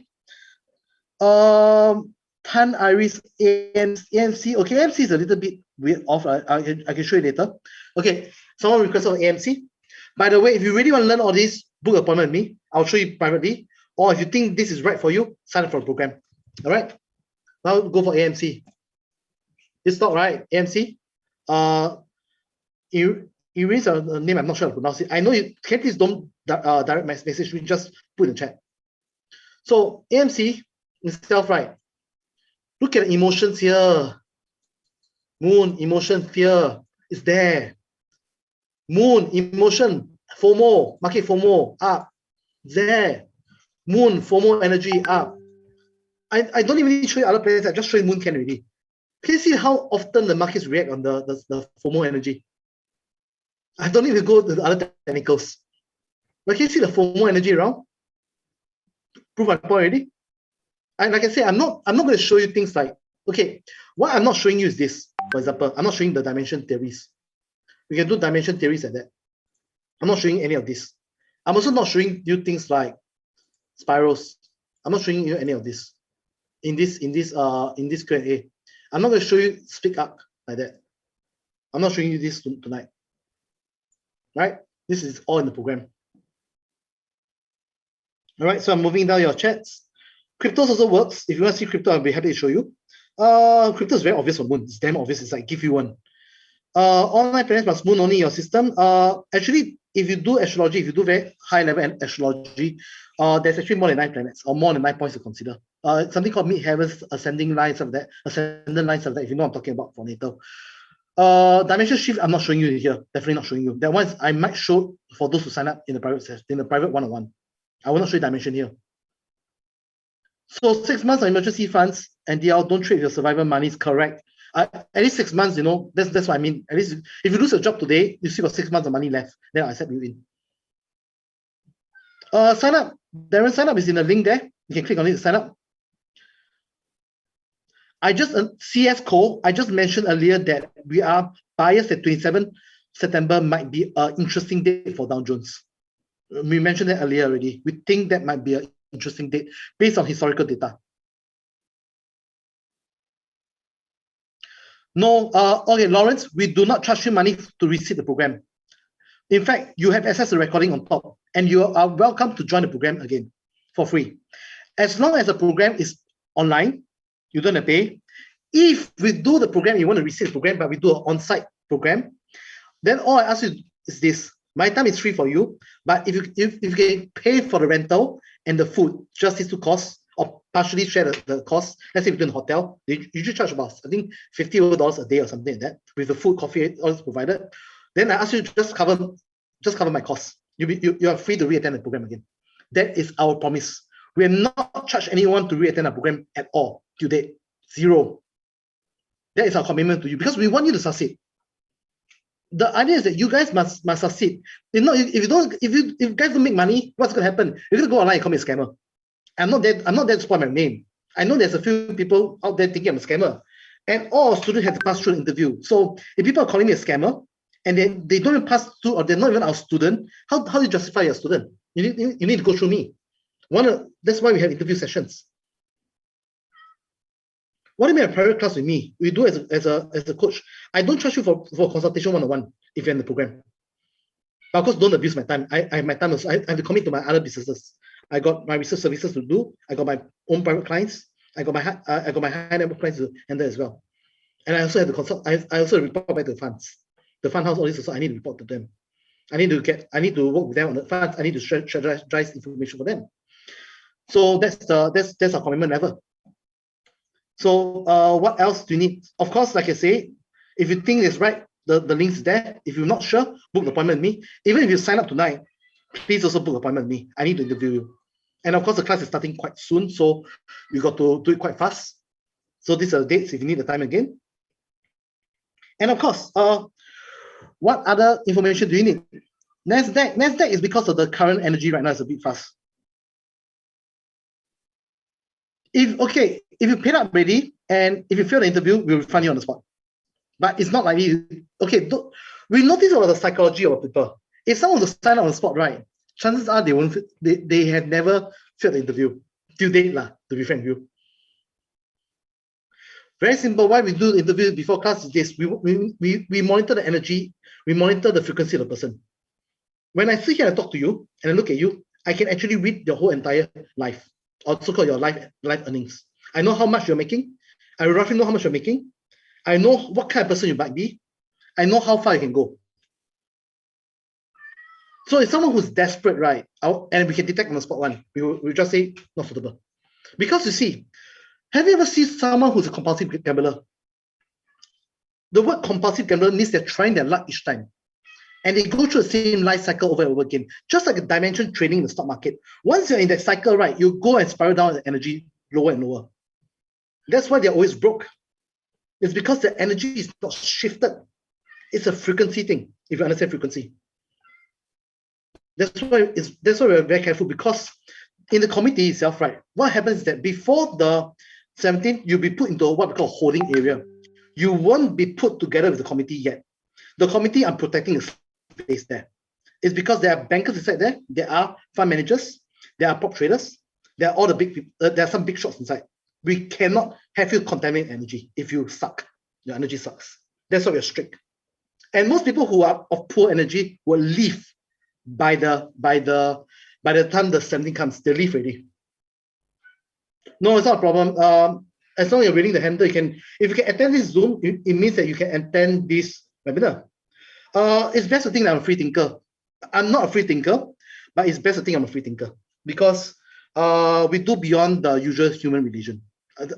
Tan Iris AMC. Okay, AMC is a little bit weird off. I can show you later. Okay, someone requested on AMC. By the way, if you really want to learn all this, book an appointment with me. I'll show you privately. Or if you think this is right for you, sign up for a program. All right. Now go for AMC. It's not right. AMC. Iris a name. I'm not sure how to pronounce it. I know you can. Please don't direct message me. Just put in the chat. So AMC itself, right? Look at the emotions here. Moon, emotion, fear is there. Moon, emotion, FOMO, market FOMO up there. Moon, FOMO energy up. I don't even need to show you other players. I just show you Moon can already. Can you see how often the markets react on the FOMO energy? I don't need to go to the other technicals. But can you see the FOMO energy around? Prove my point already. And like I say, I'm not going to show you things like, okay, what I'm not showing you is this. For example, I'm not showing the dimension theories. We can do dimension theories like that. I'm not showing any of this. I'm also not showing you things like spirals. I'm not showing you any of this in this Q&A. I'm not going to show you speak arc like that. I'm not showing you this tonight. Right? This is all in the program. All right, so I'm moving down your chats. Cryptos also works. If you want to see crypto, I'll be happy to show you. Crypto is very obvious for Moon. It's damn obvious. It's like give you one. Online planets plus Moon only in your system. Actually, if you do astrology, if you do very high level astrology, there's actually more than 9 planets or more than 9 points to consider. Something called mid-heavens, ascending lines of that, ascendant lines of that, if you know what I'm talking about for natal. Dimension shift, I'm not showing you here. Definitely not showing you. That one I might show for those who sign up in the private one-on-one. I will not show you dimension here. So 6 months of emergency funds, NDL, don't trade your survival money is correct. At least 6 months, you know, that's what I mean. At least if you lose your job today, you still got 6 months of money left. Then I accept you in. Sign up. Darren, sign up is in the link there. You can click on it to sign up. I just mentioned earlier that we are biased that 27 September might be an interesting date for Dow Jones. We mentioned that earlier already. We think that might be an interesting date based on historical data. No, okay, Lawrence, we do not charge you money to receive the program. In fact, you have access to the recording on top, and you are welcome to join the program again for free. As long as the program is online, you don't have to pay. If we do the program, you want to receive the program, but we do an on-site program, then all I ask you is this. My time is free for you, but if you can pay for the rental and the food, just these two costs, or partially share the cost. Let's say we do in a hotel, they usually charge about, I think, $50 a day or something like that, with the food, coffee, all this provided. Then I ask you to just cover my costs. You are free to re-attend the program again. That is our promise. We have not charged anyone to re-attend our program at all to date. Zero. That is our commitment to you because we want you to succeed. The idea is that you guys must succeed. You know, if you guys don't make money, what's going to happen? You're going to go online and call me a scammer. I'm not there to spoil my name. I know there's a few people out there thinking I'm a scammer, and all students have to pass through an interview. So if people are calling me a scammer and they don't even pass through, or they're not even our student, how do you justify your student? You need to go through me. That's why we have interview sessions. What do you mean a private class with me? We do as a coach. I don't charge you for consultation one-on-one if you're in the program. But of course, don't abuse my time. I have my time. I have to commit to my other businesses. I got my research services to do. I got my own private clients. I got my high network clients to handle as well. And I also have to consult. I also report back to the funds. The fund house, all this also, I need to report to them. I need to work with them on the funds. I need to strategize information for them. So that's our commitment level. So what else do you need? Of course, like I say, if you think it's right, the link is there. If you're not sure, book the appointment with me. Even if you sign up tonight, please also book an appointment with me. I need to interview you. And of course, the class is starting quite soon, so you got to do it quite fast. So these are the dates if you need the time again. And of course, what other information do you need? NASDAQ is because of the current energy right now is a bit fast. If you paid up already and if you fail the interview, we'll refund you on the spot. But it's not like we notice about the psychology of people. If someone was to sign up on the spot, right, chances are they have never failed the interview. Till date, to be frank with you. Very simple. Why we do the interview before class is this. We monitor the energy, we monitor the frequency of the person. When I sit here and talk to you and I look at you, I can actually read your whole entire life, or so-called your life earnings. I know how much you're making. I roughly know how much you're making. I know what kind of person you might be. I know how far you can go. So if someone who's desperate, right, and we can detect on the spot one, we just say not suitable. Because you see, have you ever seen someone who's a compulsive gambler? The word compulsive gambler means they're trying their luck each time. And they go through the same life cycle over and over again, just like a dimension trading in the stock market. Once you're in that cycle, right, you go and spiral down the energy lower and lower. That's why they're always broke. It's because the energy is not shifted. It's a frequency thing, if you understand frequency. That's why we're very careful, because in the committee itself, right, what happens is that before the 17th, you'll be put into what we call holding area. You won't be put together with the committee yet. The committee, I'm protecting a space there. It's because there are bankers inside there, there are fund managers, there are prop traders, there are all the big people, there are some big shots inside. We cannot have you contaminate energy. If you suck, your energy sucks. That's why we're strict. And most people who are of poor energy will leave by the time the 17 comes. They leave already. No, it's not a problem. As long as you're reading the handle, you can. If you can attend this Zoom, it means that you can attend this webinar. It's best to think that I'm a free thinker. I'm not a free thinker, but it's best to think I'm a free thinker, because we do beyond the usual human religion.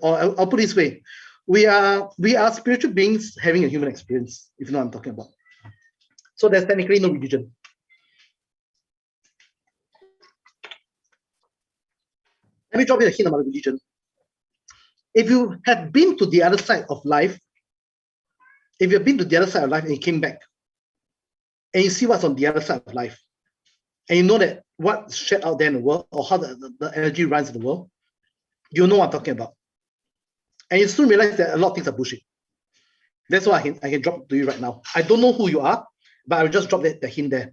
Or I'll put it this way: we are spiritual beings having a human experience, if you know what I'm talking about. So there's technically no religion. Let me drop you a hint about religion. If you have been to the other side of life, and you came back, and you see what's on the other side of life, and you know that what's shed out there in the world, or how the energy runs in the world, you know what I'm talking about. And you soon realize that a lot of things are bullshit. That's why I can drop to you right now. I don't know who you are, but I will just drop the hint there.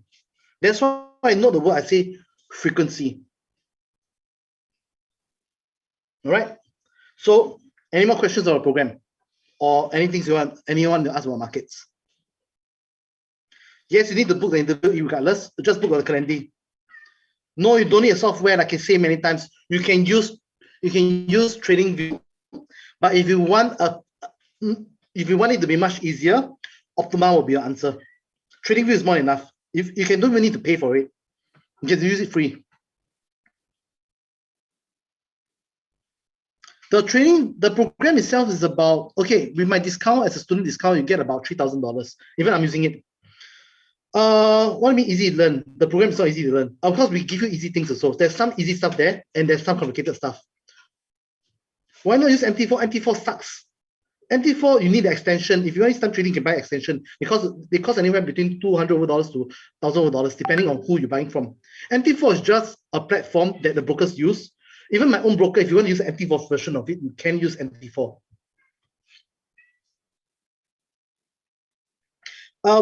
That's why I know the word. I say frequency. All right. So, any more questions on the program, or anything anyone to ask about markets? Yes, you need to book the interview regardless. Just book the calendar. No, you don't need a software. Like I say many times, you can use TradingView, but if you want it to be much easier, Optima will be your answer. TradingView is more than enough. If you don't even need to pay for it, you can use it free. The program itself is about, okay, with my discount, as a student discount, you get about $3,000. Even I'm using it. What do you mean easy to learn? The program is not easy to learn. Of course, we give you easy things to solve. There's some easy stuff there, and there's some complicated stuff. Why not use MT4? MT4 sucks. MT4, you need the extension. If you want to start trading, you can buy extension, because they cost anywhere between $200 to $1,000, depending on who you're buying from. MT4 is just a platform that the brokers use. Even my own broker, if you want to use the MT4 version of it, you can use MT4.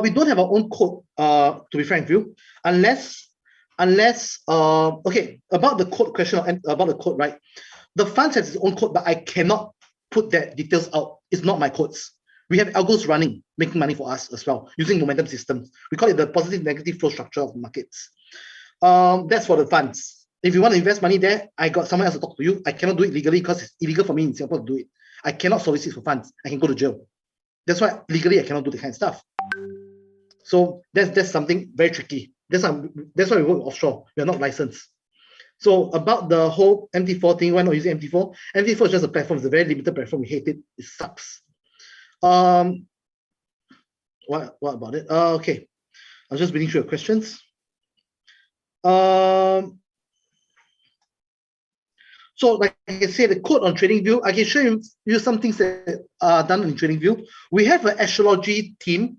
We don't have our own code, to be frank with you, unless okay, about the code question, about the code, right? The fund has its own code, but I cannot put that details out. It's not my codes. We have algos running, making money for us as well, using momentum systems. We call it the positive negative flow structure of markets. That's for the funds. If you want to invest money there, I got someone else to talk to you. I cannot do it legally because it's illegal for me in Singapore to do it. I cannot solicit for funds. I can go to jail. That's why legally I cannot do the kind of stuff. So that's something very tricky. That's why we work offshore. We are not licensed. So about the whole MT4 thing, why not using MT4? MT4 is just a platform. It's a very limited platform. We hate it. It sucks. What about it? Okay. I was just reading through your questions. So like I said, the code on TradingView, I can show you some things that are done in TradingView. We have an astrology team.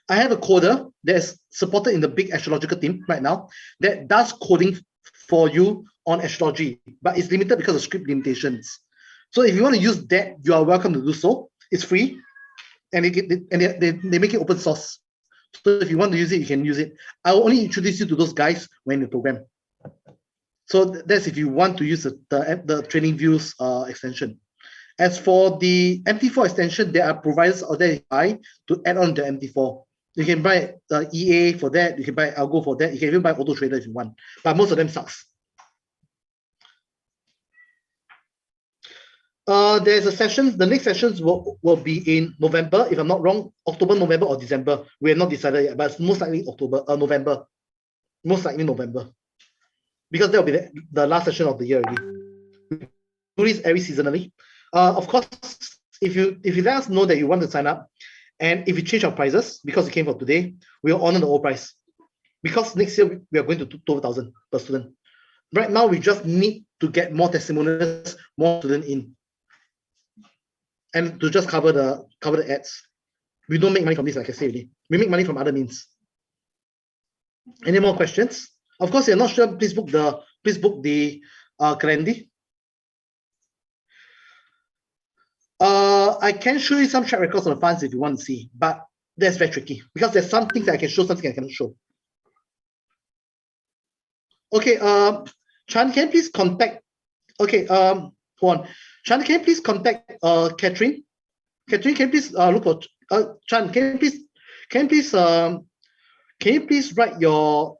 I have a coder that's supported in the big astrological team right now that does coding for you on astrology, but it's limited because of script limitations. So if you want to use that, you are welcome to do so. It's free, and they make it open source. So if you want to use it, you can use it. I will only introduce you to those guys when in the program. So that's if you want to use the TradingView's extension. As for the MT4 extension, there are providers out there to add on the MT4. You can buy EA for that. You can buy Algo for that. You can even buy AutoTrader if you want. But most of them sucks. There's a session. The next sessions will be in November, if I'm not wrong, October, November, or December. We have not decided yet, but it's most likely November. Most likely November. Because that will be the last session of the year already. We do this every seasonally. Of course, if you let us know that you want to sign up, and if you change our prices because it came from today, we'll honor the old price. Because next year we are going to 12,000 per student. Right now we just need to get more testimonials, more students in, and to just cover the ads. We don't make money from this, like I said already. We make money from other means. Any more questions? Of course, you're not sure, please book the Calendly. I can show you some track records on the funds if you want to see, but that's very tricky because there's some things that I can show, something I cannot show. Okay, Chan, can you please contact? Okay, hold on. Chan, can you please contact Catherine? Catherine, can you please look for Chan? Can you please write your?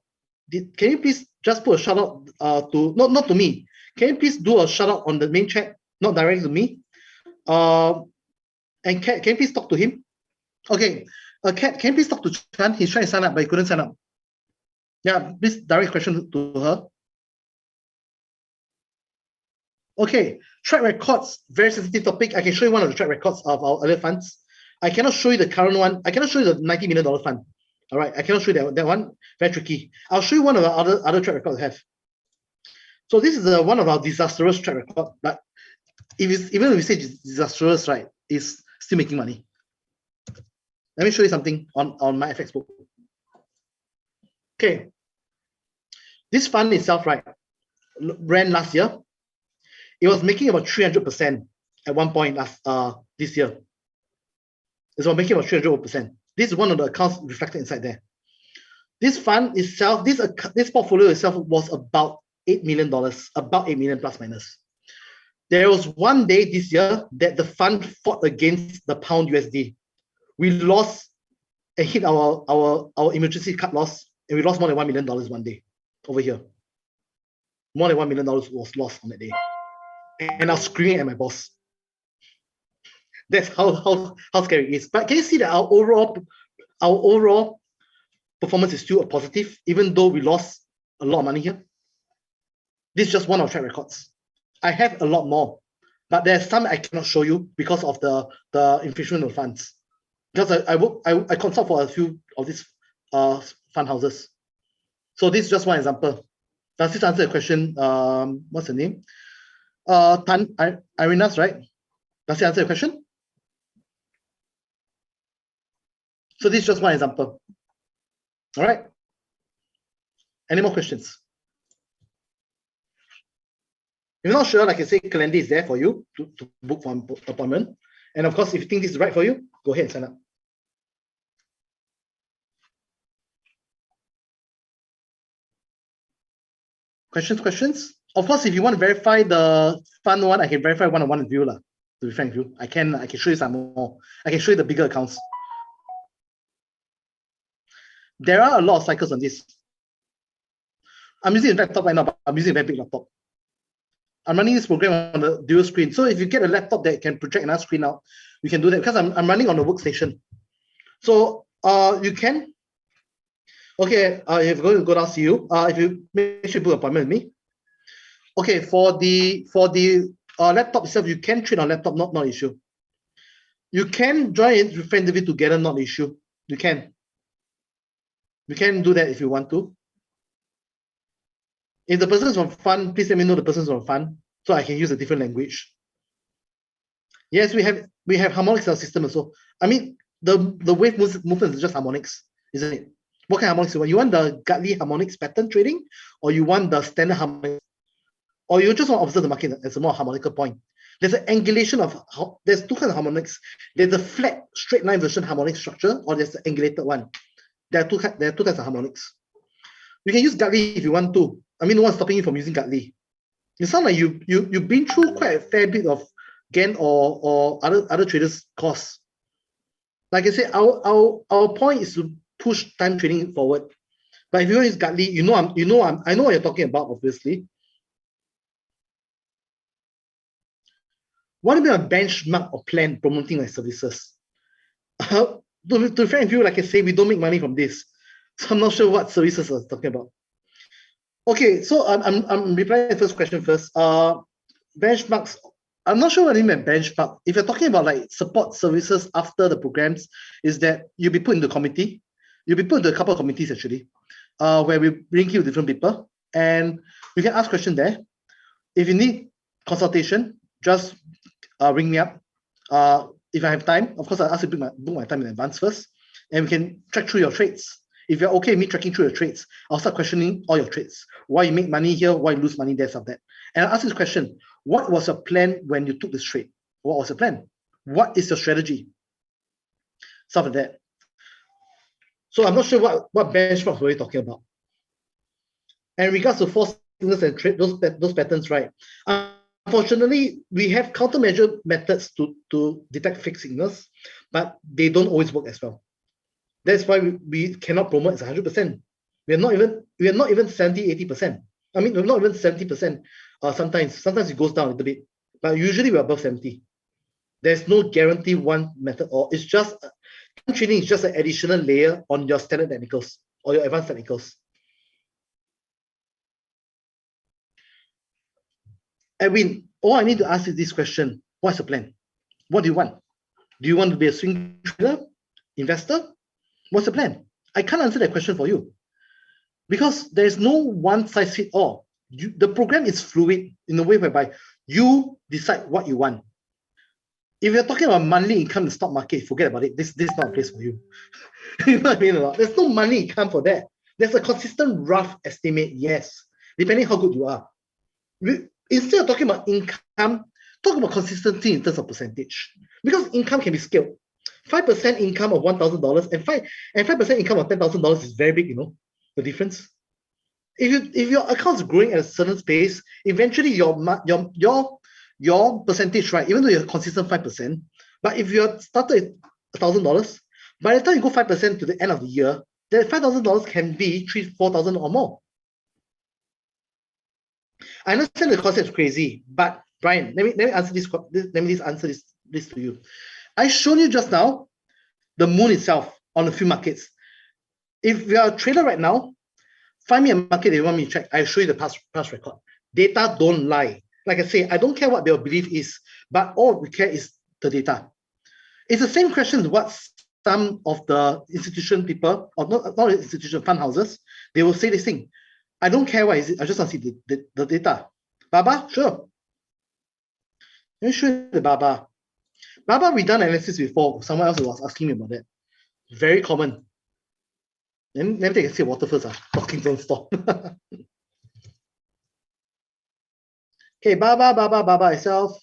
Can you please just put a shout out to not to me? Can you please do a shout out on the main chat, not directly to me? And can you please talk to him? Okay, Kat, can you please talk to Chan? He's trying to sign up, but he couldn't sign up. Yeah, please direct question to her. Okay, track records, very sensitive topic. I can show you one of the track records of our other funds. I cannot show you the current one. I cannot show you the $90 million fund. All right, I cannot show you that one. Very tricky. I'll show you one of the other track records I have. So this is one of our disastrous track record, but even if we say disastrous, right, it's still making money. Let me show you something on my FX book. Okay, this fund itself, right, ran last year. It was making about 300% at one point this year. It's making about 300%. This is one of the accounts reflected inside there. This fund itself, this portfolio itself was about $8 million, about 8 million plus minus. There was one day this year that the fund fought against the pound USD. We lost and hit our emergency cut loss, and we lost more than $1 million one day over here. More than $1 million was lost on that day. And I was screaming at my boss. That's how scary it is. But can you see that our overall performance is still a positive, even though we lost a lot of money here? This is just one of track records. I have a lot more, but there's some I cannot show you because of the infringement of funds. Because I consult for a few of these fund houses. So this is just one example. Does this answer the question? What's the name? Irina's, right? Does it answer your question? So this is just one example. All right. Any more questions? If you're not sure, like I say, Calendly is there for you to book for an appointment. And of course, if you think this is right for you, go ahead and sign up. Questions? Of course, if you want to verify the fund one, I can verify one-on-one with you, to be frank with you. I can show you some more. I can show you the bigger accounts. There are a lot of cycles on this. I'm using a laptop right now, but I'm using a very big laptop. I'm running this program on the dual screen. So if you get a laptop that can project another screen out, you can do that because I'm running on the workstation. So you can. Okay, if you're going to go down, see you. If you make sure you book an appointment with me. Okay, for the laptop itself, you can trade on laptop, not issue. You can join it with friend together, not issue. You can do that if you want to. If the person's from fund, please let me know the person's from fund so I can use a different language. Yes, we have harmonics in our system also. I mean, the wave movement is just harmonics, isn't it? What kind of harmonics you want? You want the Gartley harmonics pattern trading, or you want the standard harmonics, or you just want to observe the market as a more harmonical point? There's an angulation there's two kinds of harmonics. There's a flat, straight line version harmonic structure, or there's the angulated one. There are two types of harmonics. You can use Gartley if you want to. I mean, no one's stopping you from using Gartley. You sound like you've been through quite a fair bit of Gann or other traders' costs. Like I said, our point is to push time trading forward. But if you want to use Gartley, I know what you're talking about, obviously. What about a benchmark or plan promoting my services? To be frank with you, like I say, we don't make money from this. So I'm not sure what services I was talking about. Okay, so I'm replying to the first question first. Benchmarks, I'm not sure what you mean by benchmark. If you're talking about like support services after the programs, is that you'll be put into a committee. You'll be put into a couple of committees actually, where we link you with different people, and you can ask questions there. If you need consultation, just ring me up. if I have time, of course, I'll ask you to book my time in advance first, and we can track through your trades. If you're okay with me tracking through your trades, I'll start questioning all your trades. Why you make money here, why you lose money there, stuff like that. And I'll ask you this question: what was your plan when you took this trade? What was your plan? What is your strategy? Stuff like that. So I'm not sure what benchmarks were you talking about. And in regards to false signals and trade, those patterns, right? Unfortunately, we have countermeasure methods to detect fake signals, but they don't always work as well. That's why we cannot promote as 100%. We are not even 70, 80%. I mean, we're not even 70%. Sometimes it goes down a little bit, but usually we're above 70. There's no guarantee one method, or it's just trading is just an additional layer on your standard technicals or your advanced technicals. Edwin, all I need to ask is this question: what's the plan? What do you want? Do you want to be a swing trader, investor? What's the plan? I can't answer that question for you because there's no one size fits all. The program is fluid in a way whereby you decide what you want. If you're talking about monthly income in the stock market, forget about it. This is not a place for you. You know what I mean? There's no money income for that. There's a consistent rough estimate, yes, depending how good you are. Instead of talking about income, talk about consistency in terms of percentage. Because income can be scaled. 5% income of $1,000 and 5% income of $10,000 is very big, you know, the difference. If your account's growing at a certain pace, eventually your percentage, right, even though you're consistent 5%, but if you're started at $1,000, by the time you go 5% to the end of the year, that $5,000 can be $3,000, $4,000 or more. I understand the concept is crazy, but Brian, let me answer this. Let me answer this to you. I showed you just now the moon itself on a few markets. If you are a trader right now, find me a market that you want me to check. I'll show you the past record. Data don't lie. Like I say, I don't care what their belief is, but all we care is the data. It's the same question as what some of the institution people, or not institution, fund houses, they will say this thing. I don't care what is it, I just want to see the data. Baba, sure. Let me show you the Baba. Baba, we done analysis before. Someone else was asking me about that. Very common. Let me take a sip of water first. Talking don't stop. Okay, Baba itself.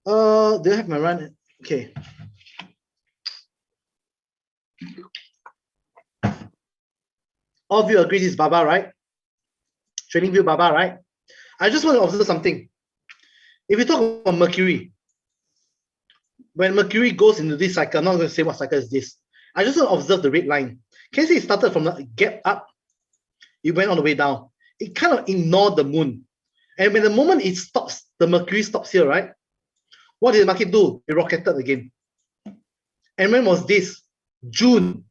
Do I have my run? Okay. All of you agree this is Baba, right? TradingView Baba, right? I just want to observe something. If you talk about Mercury, when Mercury goes into this cycle, I'm not going to say what cycle is this. I just want to observe the red line. Can you see it started from the gap up? It went all the way down. It kind of ignored the moon. And when the moment it stops, the Mercury stops here, right? What did the market do? It rocketed again. And when was this? June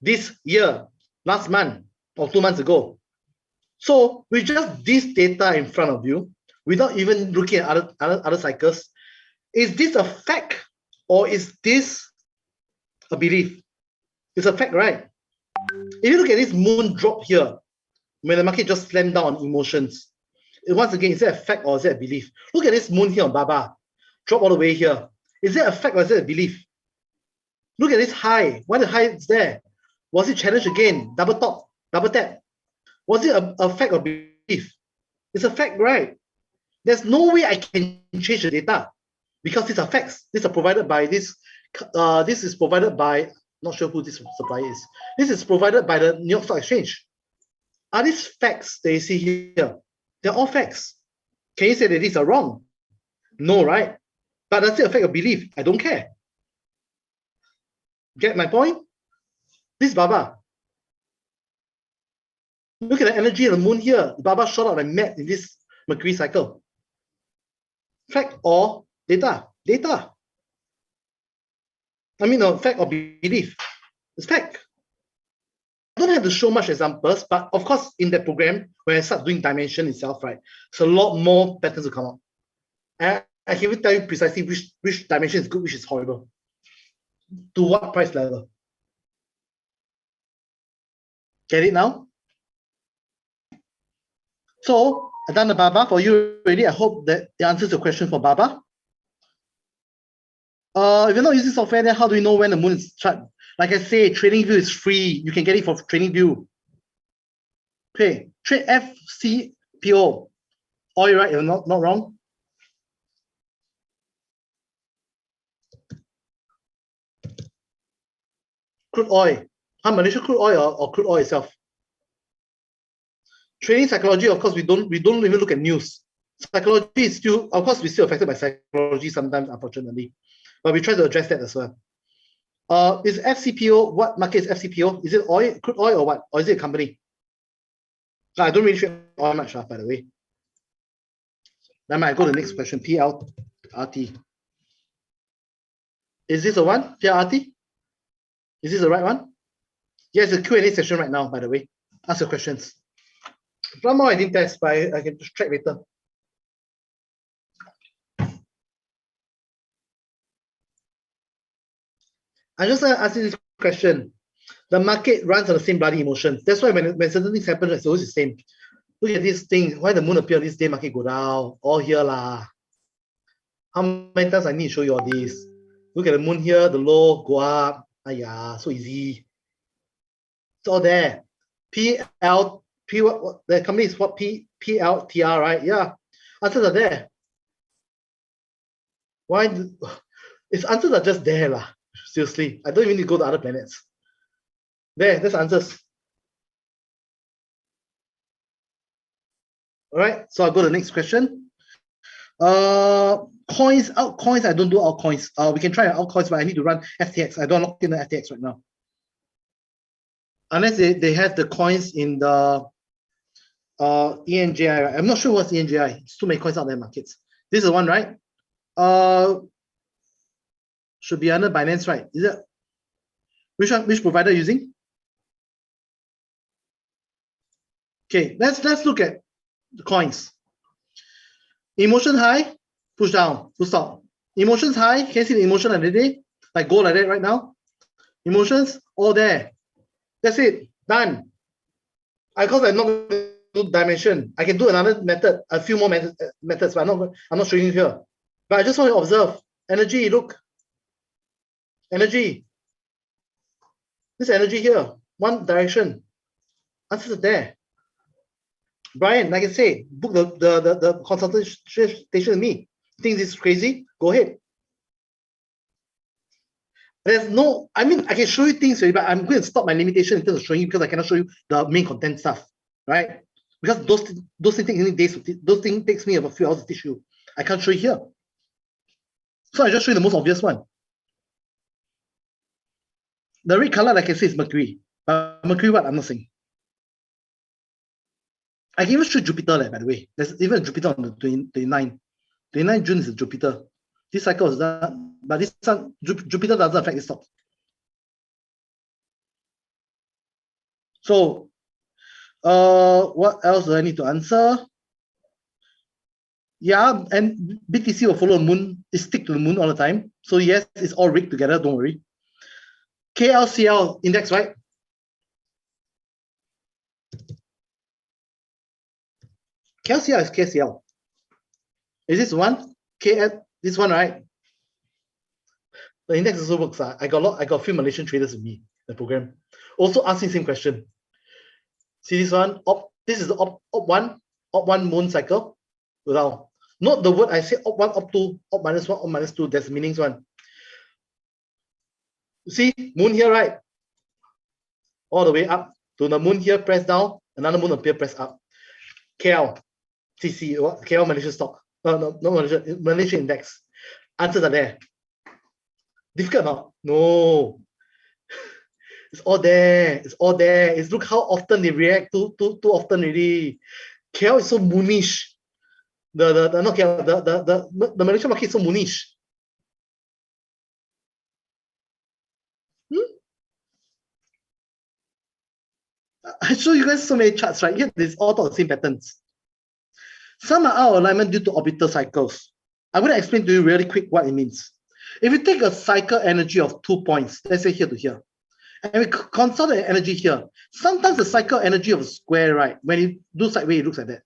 this year, last month or 2 months ago. So with just this data in front of you, without even looking at other cycles, is this a fact or is this a belief? It's a fact, right? If you look at this moon drop here, when the market just slammed down on emotions, once again, is that a fact or is that a belief? Look at this moon here on Baba, drop all the way here. Is that a fact or is that a belief? Look at this high. Why the high is there? Was it challenged again? Double top, double tap. Was it a fact or belief? It's a fact, right? There's no way I can change the data because these are facts. These are provided by this. This is provided by, not sure who this supplier is. This is provided by the New York Stock Exchange. Are these facts that you see here? They're all facts. Can you say that these are wrong? No, right? But does it affect your belief? I don't care. Get my point? This is Baba. Look at the energy of the moon here. Baba shot out like mad in this Mercury cycle. Fact or data? Data. I mean, no, fact or belief. It's fact. I don't have to show much examples, but of course, in that program, when I start doing dimension itself, right, it's a lot more patterns will come out. And I can even tell you precisely which dimension is good, which is horrible. To what price level. Get it now? So I've done the Baba for you already. I hope that it answers your question for Baba. If you're not using software, then how do you know when the moon is shut? Like I say, TradingView is free. You can get it for TradingView. Okay, trade FCPO. Oil, right? You're not wrong. Crude oil. Malaysia crude oil or crude oil itself? Trading psychology, of course, we don't even look at news. Psychology is still, of course, we're still affected by psychology sometimes, unfortunately. But we try to address that as well. Is FCPO, what market is FCPO? Is it oil, crude oil, or what? Or is it a company? I don't really trade oil much, by the way. Then I go to the next question. PLRT. Is this the one? PLRT? Is this the right one? Yes, it's a Q&A session right now, by the way. Ask your questions. One more I didn't test, but I can just check later. I just ask you this question. The market runs on the same bloody emotions. That's why when certain things happen, it's always the same. Look at this thing. Why the moon appear on this day, market go down? All here lah. How many times I need to show you all this? Look at the moon here, the low, go up. Ayah, so easy. It's all there. what the company is what? PLTR, right? Yeah. Answers are there. Why? Its answers are just there lah. Seriously, I don't even need to go to other planets. There's answers. All right, so I'll go to the next question. Coins, altcoins, I don't do altcoins. We can try altcoins, but I need to run FTX. I don't lock in the FTX right now. Unless they have the coins in the ENJI, right? I'm not sure what's ENJI. It's too many coins out there in markets. This is the one, right? Should be under Binance, right? Is it? Which one? Which provider using? Okay, let's look at the coins. Emotion high, push down, full stop. Emotions high, can you see the emotion like that? Like gold like that right now? Emotions all there. That's it, done. Because I'm not going to do dimension. I can do another method, a few more methods, but I'm not showing you here. But I just want to observe. Energy, look. Energy. This energy here, one direction. Answers are there. Brian, like I say, book the consultation with me. Think this is crazy? Go ahead. There's no, I mean, I can show you things, but I'm going to stop my limitation in terms of showing you because I cannot show you the main content stuff, right? Because those things take days. Those things takes me about a few hours to teach you. I can't show you here. So I just show you the most obvious one. The red color, like I say, is Mercury. Mercury what? I'm not saying. I can even show Jupiter, by the way. There's even Jupiter on the 29. 29 June is Jupiter. This cycle is done, but this sun, Jupiter doesn't affect this stock. So, what else do I need to answer? Yeah, and BTC will follow the moon, it stick to the moon all the time. So yes, it's all rigged together, don't worry. KLCL index, right? KLCL is KCL. Is this one? This one, right? The index also works. I got a few Malaysian traders with me in the program. Also asking the same question. See this one? This is the op one moon cycle. Without not the word I say op one, op two, op minus one, op minus two. That's the meanings one. You see moon here, right? All the way up to the moon here, press down. Another moon appear, press up. KL, TC, KL Malaysia stock. No, Malaysia index. Answers are there. Difficult not? No. It's all there. It's all there. It's look how often they react too often already. KL is so moonish. Not KL, the Malaysian market is so moonish. I show you guys so many charts, right? Here, there's all the same patterns. Some are out of alignment due to orbital cycles. I'm going to explain to you really quick what it means. If you take a cycle energy of 2 points, let's say here to here, and we consult the energy here, sometimes the cycle energy of a square, right, when you do sideways, it looks like that.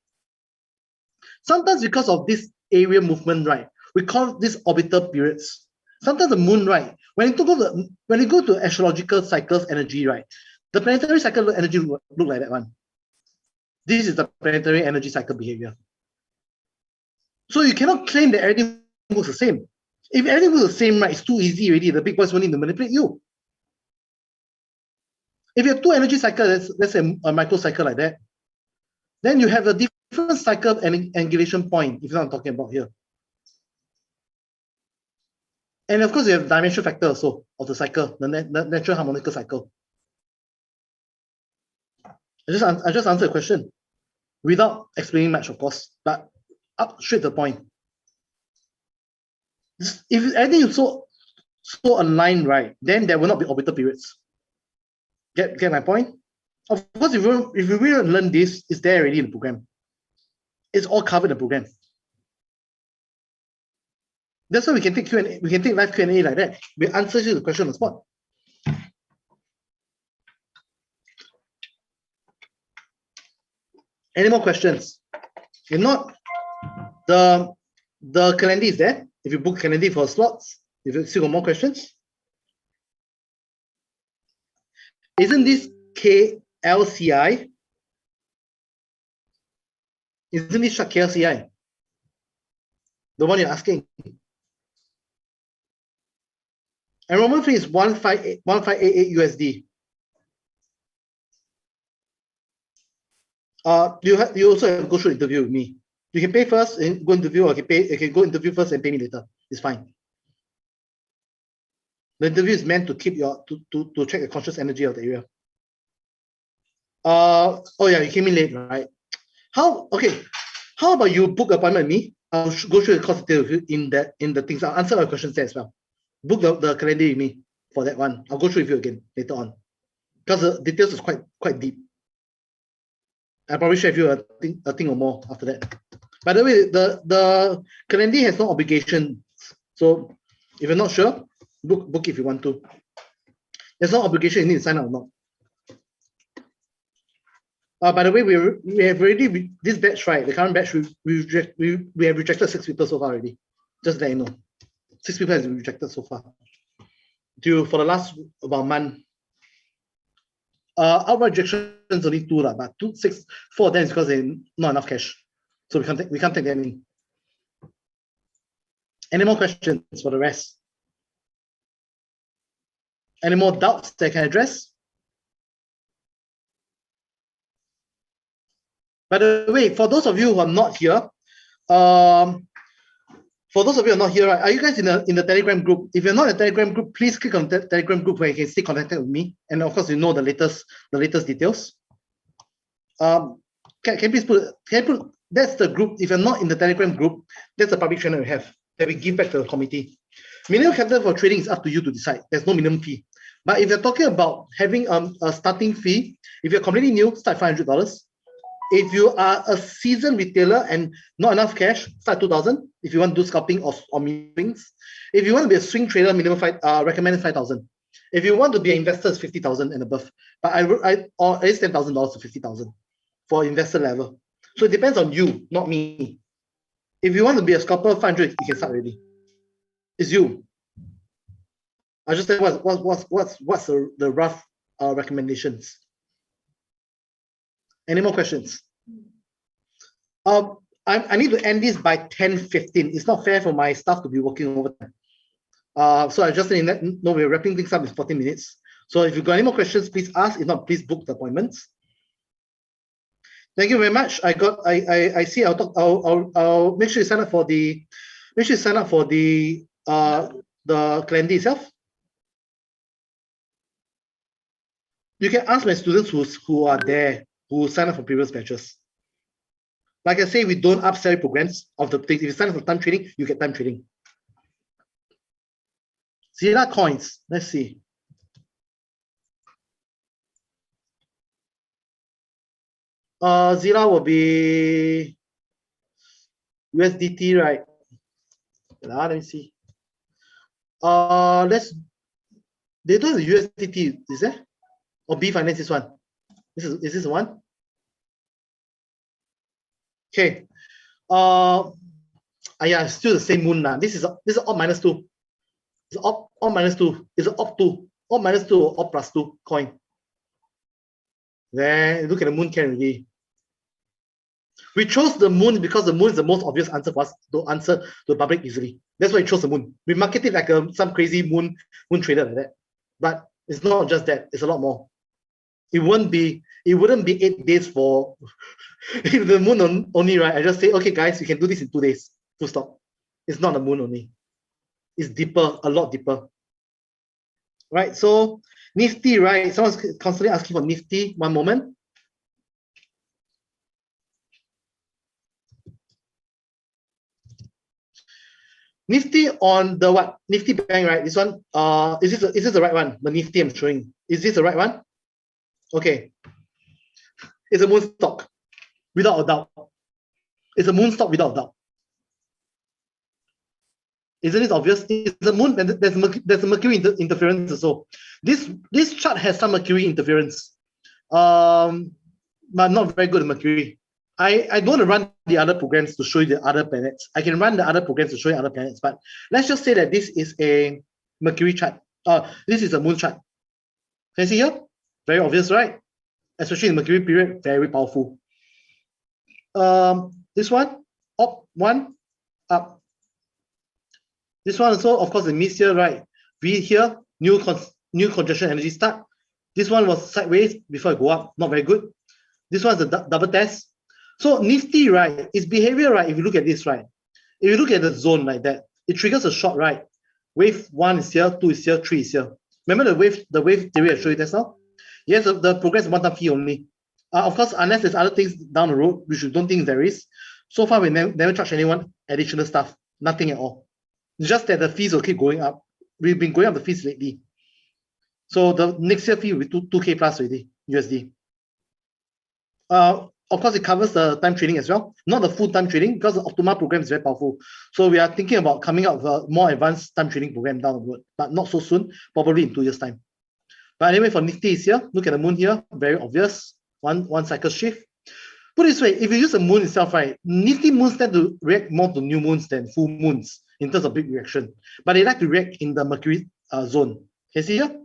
Sometimes because of this area movement, right, we call this orbital periods. Sometimes the moon, right? When you go to astrological cycles energy, right? The planetary cycle energy look like that one. This is the planetary energy cycle behavior. So you cannot claim that everything works the same. If everything was the same, right, it's too easy already. The big boys will need to manipulate you. If you have two energy cycles, let's say a microcycle like that, then you have a different cycle and angulation point, if you know what I'm talking about here. And of course, you have dimension factor also of the cycle, the natural harmonical cycle. I just answered the question without explaining much, of course, but up straight to the point. If everything is so aligned, right, then there will not be orbital periods. Get my point? Of course, if you really learn this, it's there already in the program. It's all covered in the program. That's why we can take Q&A. We can take live Q&A like that. We answer you the question on the spot. Any more questions? If not, the calendar is there. If you book calendar for slots, if you still got more questions. Isn't this KLCI? Isn't this KLCI? The one you're asking. Enrollment fee is 1588 USD. You also have to go through interview with me. You can pay first and go interview, or you can go interview first and pay me later. It's fine. The interview is meant to keep your to check the conscious energy of the area. Oh yeah, you came in late, right? How about you book appointment with me? I'll go through the course detail with you in the things. I'll answer my questions there as well. Book the calendar with me for that one. I'll go through with you again later on, because the details is quite deep. I'll probably share with you a thing or more after that. By the way, the calendar has no obligation. So if you're not sure, book if you want to. There's no obligation, you need to sign up or not. By the way, we have already, this batch, right, the current batch, we have rejected 6 people so far already. Just let you know. 6 people have been rejected so far. For the last about month. Outright rejection is only 2, but 4 of them is because they not enough cash. So we can't take them in. Any more questions for the rest? Any more doubts that I can address? By the way, for those of you who are not here, right, are you guys in the Telegram group? If you're not in the Telegram group, please click on the Telegram group where you can stay connected with me, and of course you know the latest details. Can please put that's the group. If you're not in the Telegram group, that's the public channel we have that we give back to the committee. Minimum capital for trading is up to you to decide. There's no minimum fee. But if you're talking about having a starting fee, if you're completely new, start $500. If you are a seasoned retailer and not enough cash, start 2,000. If you want to do scalping or meetings, if you want to be a swing trader, minimum recommended 5,000. If you want to be an investor, it's 50,000 and above. But or at least $10,000 to 50,000 for investor level. So it depends on you, not me. If you want to be a scalper, 500, you can start already. It's you. I just say what's the rough recommendations. Any more questions? I need to end this by 10:15. It's not fair for my staff to be working overtime. So I just need to know we're wrapping things up in 40 minutes. So if you've got any more questions, please ask. If not, please book the appointments. Thank you very much. I see. I'll make sure you sign up for the calendar itself. You can ask my students who are there, who sign up for previous batches. Like I say, we don't upsell programs of the things. If you sign up for time trading, you get time trading. Zilla coins. Let's see. Zilla will be USDT, right? Let me see. They don't have USDT, is there? Or B Finance is one. Is this the one? Okay. Yeah, still the same moon now. This is odd -2. It's op minus 2. It's an op 2. Op minus 2 or op plus 2 coin. Then look at the moon can already. We chose the moon because the moon is the most obvious answer for us to answer to the public easily. That's why we chose the moon. We market it like some crazy moon trader like that. But it's not just that, it's a lot more. It wouldn't be 8 days for if the moon only, right? I just say, okay, guys, you can do this in 2 days. Full stop. It's not the moon only. It's deeper, a lot deeper. Right? So Nifty, right? Someone's constantly asking for Nifty. One moment. Nifty on the what? Nifty Bank, right? This one, is this the right one? The Nifty I'm showing. Is this the right one? Okay. It's a moon stock, without a doubt. It's a moon stock without a doubt. Isn't it obvious? It's a moon, and there's a Mercury interference also. This chart has some Mercury interference, but not very good at Mercury. I don't want to run the other programs to show you the other planets. I can run the other programs to show you other planets, but let's just say that this is a Mercury chart. This is a moon chart. Can you see here? Very obvious, right? Especially in the Mercury period, very powerful. This one, up one, up. This one also, of course, the miss here, right? V here, new congestion energy start. This one was sideways before I go up, not very good. This one's a double test. So Nifty, right, its behavior, right, if you look at this, right, if you look at the zone like that, it triggers a short, right? Wave 1 is here, 2 is here, 3 is here. Remember the wave theory I showed you just now? Yes, the progress is one-time fee only. Of course, unless there's other things down the road, which we don't think there is. So far, we never charge anyone additional stuff, nothing at all. It's just that the fees will keep going up. We've been going up the fees lately. So the next year fee will be 2K plus already, USD. Of course, it covers the time trading as well, not the full time trading, because the Optima program is very powerful. So we are thinking about coming out with a more advanced time trading program down the road, but not so soon, probably in 2 years' time. But anyway, for Nifty is here. Look at the moon here, very obvious. One cycle shift. Put it this way, if you use the moon itself, right, Nifty moons tend to react more to new moons than full moons in terms of big reaction. But they like to react in the Mercury zone. Can you see here?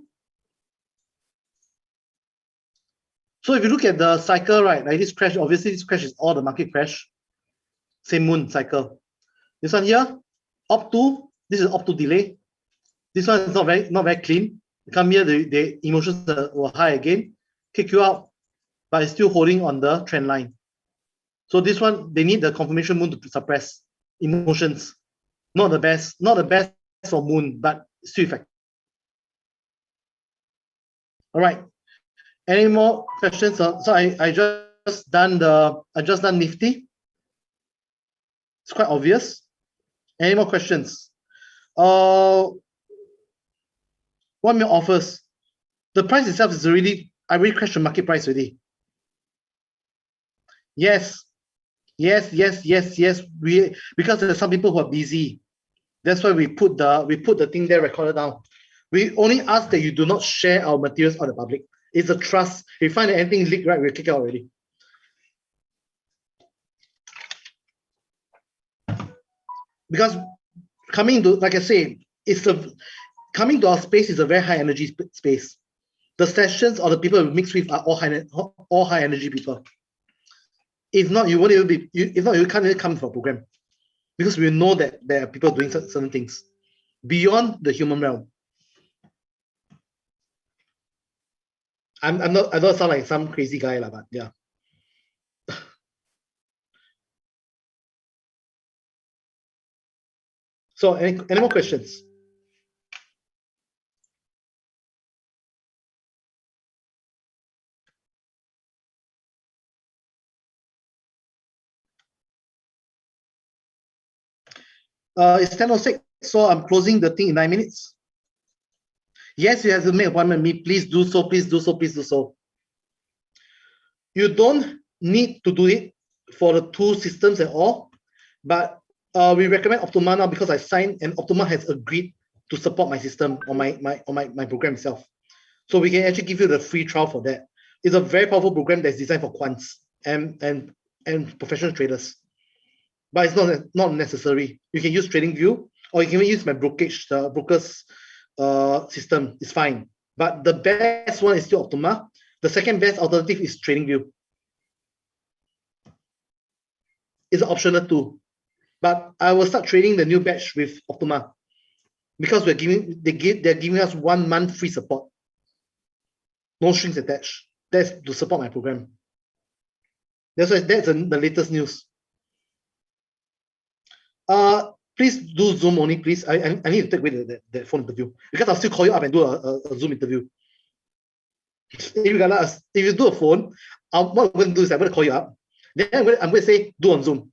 So if you look at the cycle, right, like this crash, obviously this crash is all the market crash. Same moon cycle. This one here, up to, this is up to delay. This one is not very clean. Come here, the emotions were high again, kick you out, but it's still holding on the trend line. So this one, they need the confirmation moon to suppress emotions. Not the best for moon, but still effective. All right. Any more questions? So I just done Nifty. It's quite obvious. Any more questions? One more offers. The price itself is already, I already crashed the market price already. Yes. Because there's some people who are busy. That's why we put the thing there recorded down. We only ask that you do not share our materials on the public. It's a trust. If you find that anything leaked, right, we'll kick it out already. Because coming to, like I say, coming to our space is a very high energy space. The sessions or the people we mix with are all high energy people. If not, you won't even be. If not, you can't even come for a program, because we know that there are people doing certain things beyond the human realm. I don't sound like some crazy guy, but yeah. So any more questions? It's 10:06, so I'm closing the thing in 9 minutes. Yes, you have to make an appointment with me. Please do so, please do so, please do so. You don't need to do it for the 2 systems at all, but we recommend Optima now because I signed and Optima has agreed to support my system on my program itself. So we can actually give you the free trial for that. It's a very powerful program that's designed for quants and professional traders. But it's not necessary. You can use TradingView, or you can even use my brokerage, the broker's system. It's fine. But the best one is still Optima. The second best alternative is TradingView. It's optional too. But I will start trading the new batch with Optima because they're giving us 1 month free support. No strings attached. That's to support my program. That's the latest news. Please do Zoom only, please. I need to take away the phone interview because I'll still call you up and do a Zoom interview. If you do a phone, what I'm going to do is I'm going to call you up. Then I'm going to say do on Zoom.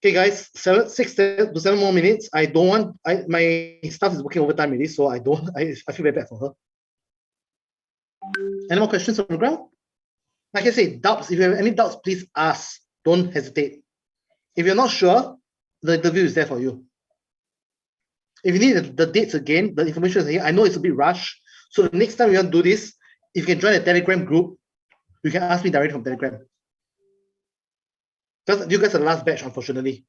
Okay, guys, 6 to 7 more minutes. I don't want. My staff is working overtime already, so I don't. I feel very bad for her. Any more questions on the ground? Like I say, doubts. If you have any doubts, please ask. Don't hesitate. If you're not sure, the interview is there for you. If you need the dates again, the information is here. I know it's a bit rushed. So the next time you want to do this, if you can join a Telegram group, you can ask me directly from Telegram. Because you guys are the last batch, unfortunately.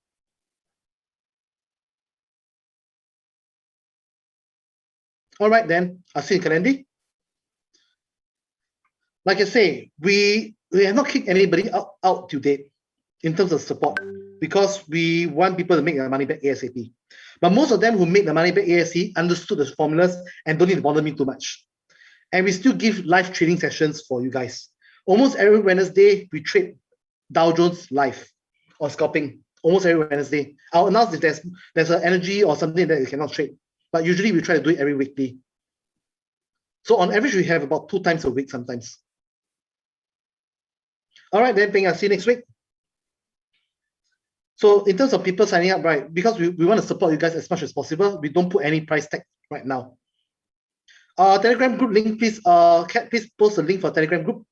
All right, then. I'll see you in Calendly. Like I say, we have not kicked anybody out to date in terms of support because we want people to make their money back ASAP. But most of them who make the money back ASAP understood the formulas and don't need to bother me too much. And we still give live trading sessions for you guys. Almost every Wednesday, we trade Dow Jones live or scalping. Almost every Wednesday. I'll announce if there's an energy or something that you cannot trade. But usually we try to do it every weekly. So on average, we have about 2 times a week sometimes. All right, then, Peng, I'll see you next week. So in terms of people signing up, right, because we want to support you guys as much as possible, we don't put any price tag right now. Telegram group link, please. Kat, please post a link for Telegram group.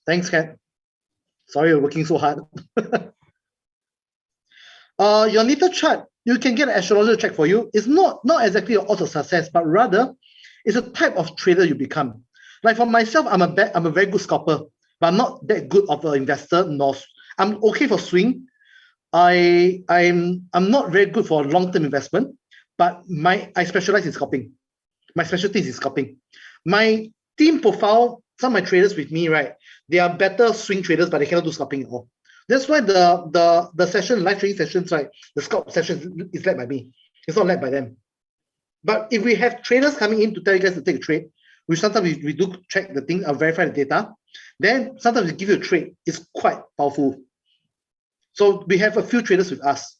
Thanks, Kat. Sorry, you're working so hard. Your little chart, you can get an astrologer check for you. It's not exactly your odds of success, but rather it's a type of trader you become. Like for myself, I'm a very good scalper, but I'm not that good of an investor. Nor I'm okay for swing. I'm not very good for long-term investment, but I specialize in scalping. My specialty is in scalping. My team profile, some of my traders with me, right? They are better swing traders, but they cannot do scalping at all. That's why the session, live trading sessions, right? The scalp session is led by me. It's not led by them. But if we have traders coming in to tell you guys to take a trade, which sometimes we do check the thing, verify the data, then sometimes we give you a trade. It's quite powerful. So we have a few traders with us.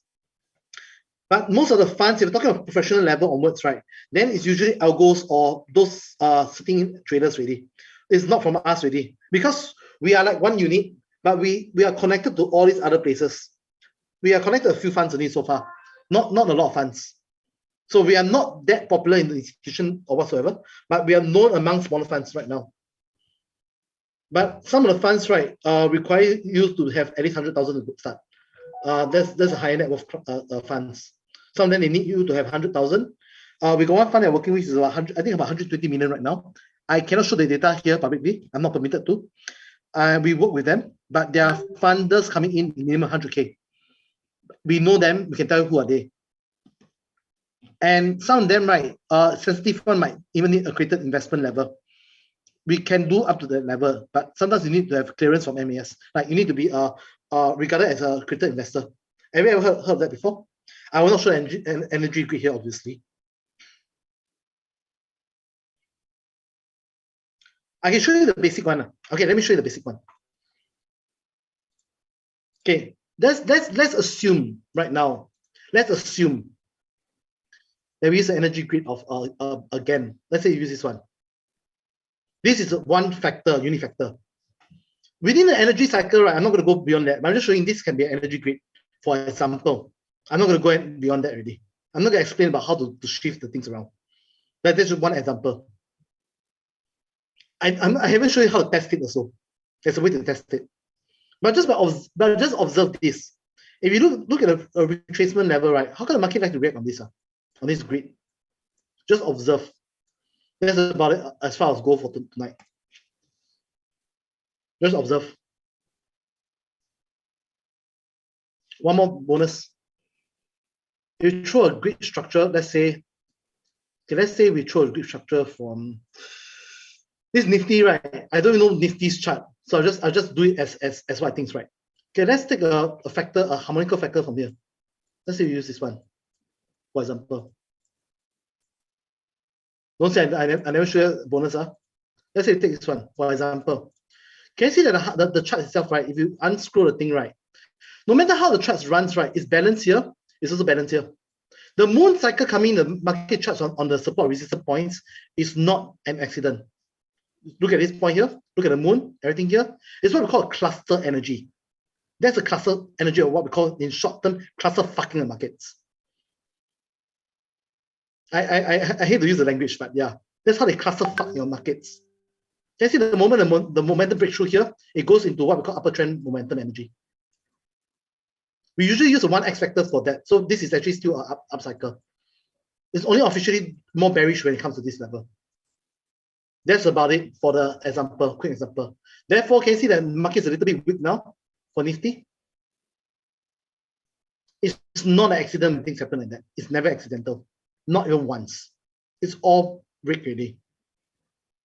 But most of the funds, if you're talking about professional level onwards, right, then it's usually algos or those sitting traders really. It's not from us really. Because we are like one unit, but we are connected to all these other places. We are connected to a few funds only so far, not a lot of funds. So we are not that popular in the institution or whatsoever, but we are known among smaller funds right now. But some of the funds, right, require you to have at least 100,000 to start. There's a higher net worth funds. Some of them they need you to have 100,000. We got one fund that we're working with is about 100, I think about 120 million right now. I cannot show the data here publicly. I'm not permitted to. We work with them, but there are funders coming in minimum 100K. We know them. We can tell you who are they. And some of them, right, sensitive fund might even need accredited investment level. We can do up to that level, but sometimes you need to have clearance from MAS. Like you need to be regarded as a accredited investor. Have you ever heard of that before? I will not show energy grid here, obviously. I can show you the basic one. Okay, let me show you the basic one. Okay, let's assume right now. Let's assume that we use the energy grid of again. Let's say you use this one. This is one factor, unit factor. Within the energy cycle, right? I'm not going to go beyond that. But I'm just showing this can be an energy grid, for example. I'm not going to go beyond that already. I'm not going to explain about how to shift the things around. That's just one example. I haven't shown you how to test it also. There's a way to test it. But just observe this. If you look at a retracement level, right? How can the market like to react on this? On this grid? Just observe. That's about it as far as go for tonight. Just observe. One more bonus. If you throw a grid structure, let's say we throw a grid structure from this Nifty, right? I don't even know Nifty's chart, so I'll just do it as what I think is right. Okay, let's take a factor, a harmonical factor from here. Let's say we use this one, for example. Don't say I never show you bonus. Let's say we take this one, for example. Can you see that the chart itself, right? If you unscroll the thing, right? No matter how the chart runs, right, it's balanced here, it's also balanced here. The moon cycle coming in the market charts on the support resistance points is not an accident. Look at this point here, look at the moon, everything here. It's what we call a cluster energy. That's a cluster energy, or what we call in short term cluster fucking the markets. I hate to use the language, but yeah, that's how they cluster fuck your markets. Can you see the moment the momentum breakthrough here, it goes into what we call upper trend momentum energy. We usually use a 1x factor for that. So this is actually still an up cycle. It's only officially more bearish when it comes to this level. That's about it for the example, quick example. Therefore, can you see that the market is a little bit weak now for Nifty? It's not an accident when things happen like that. It's never accidental. Not even once. It's all rigged really.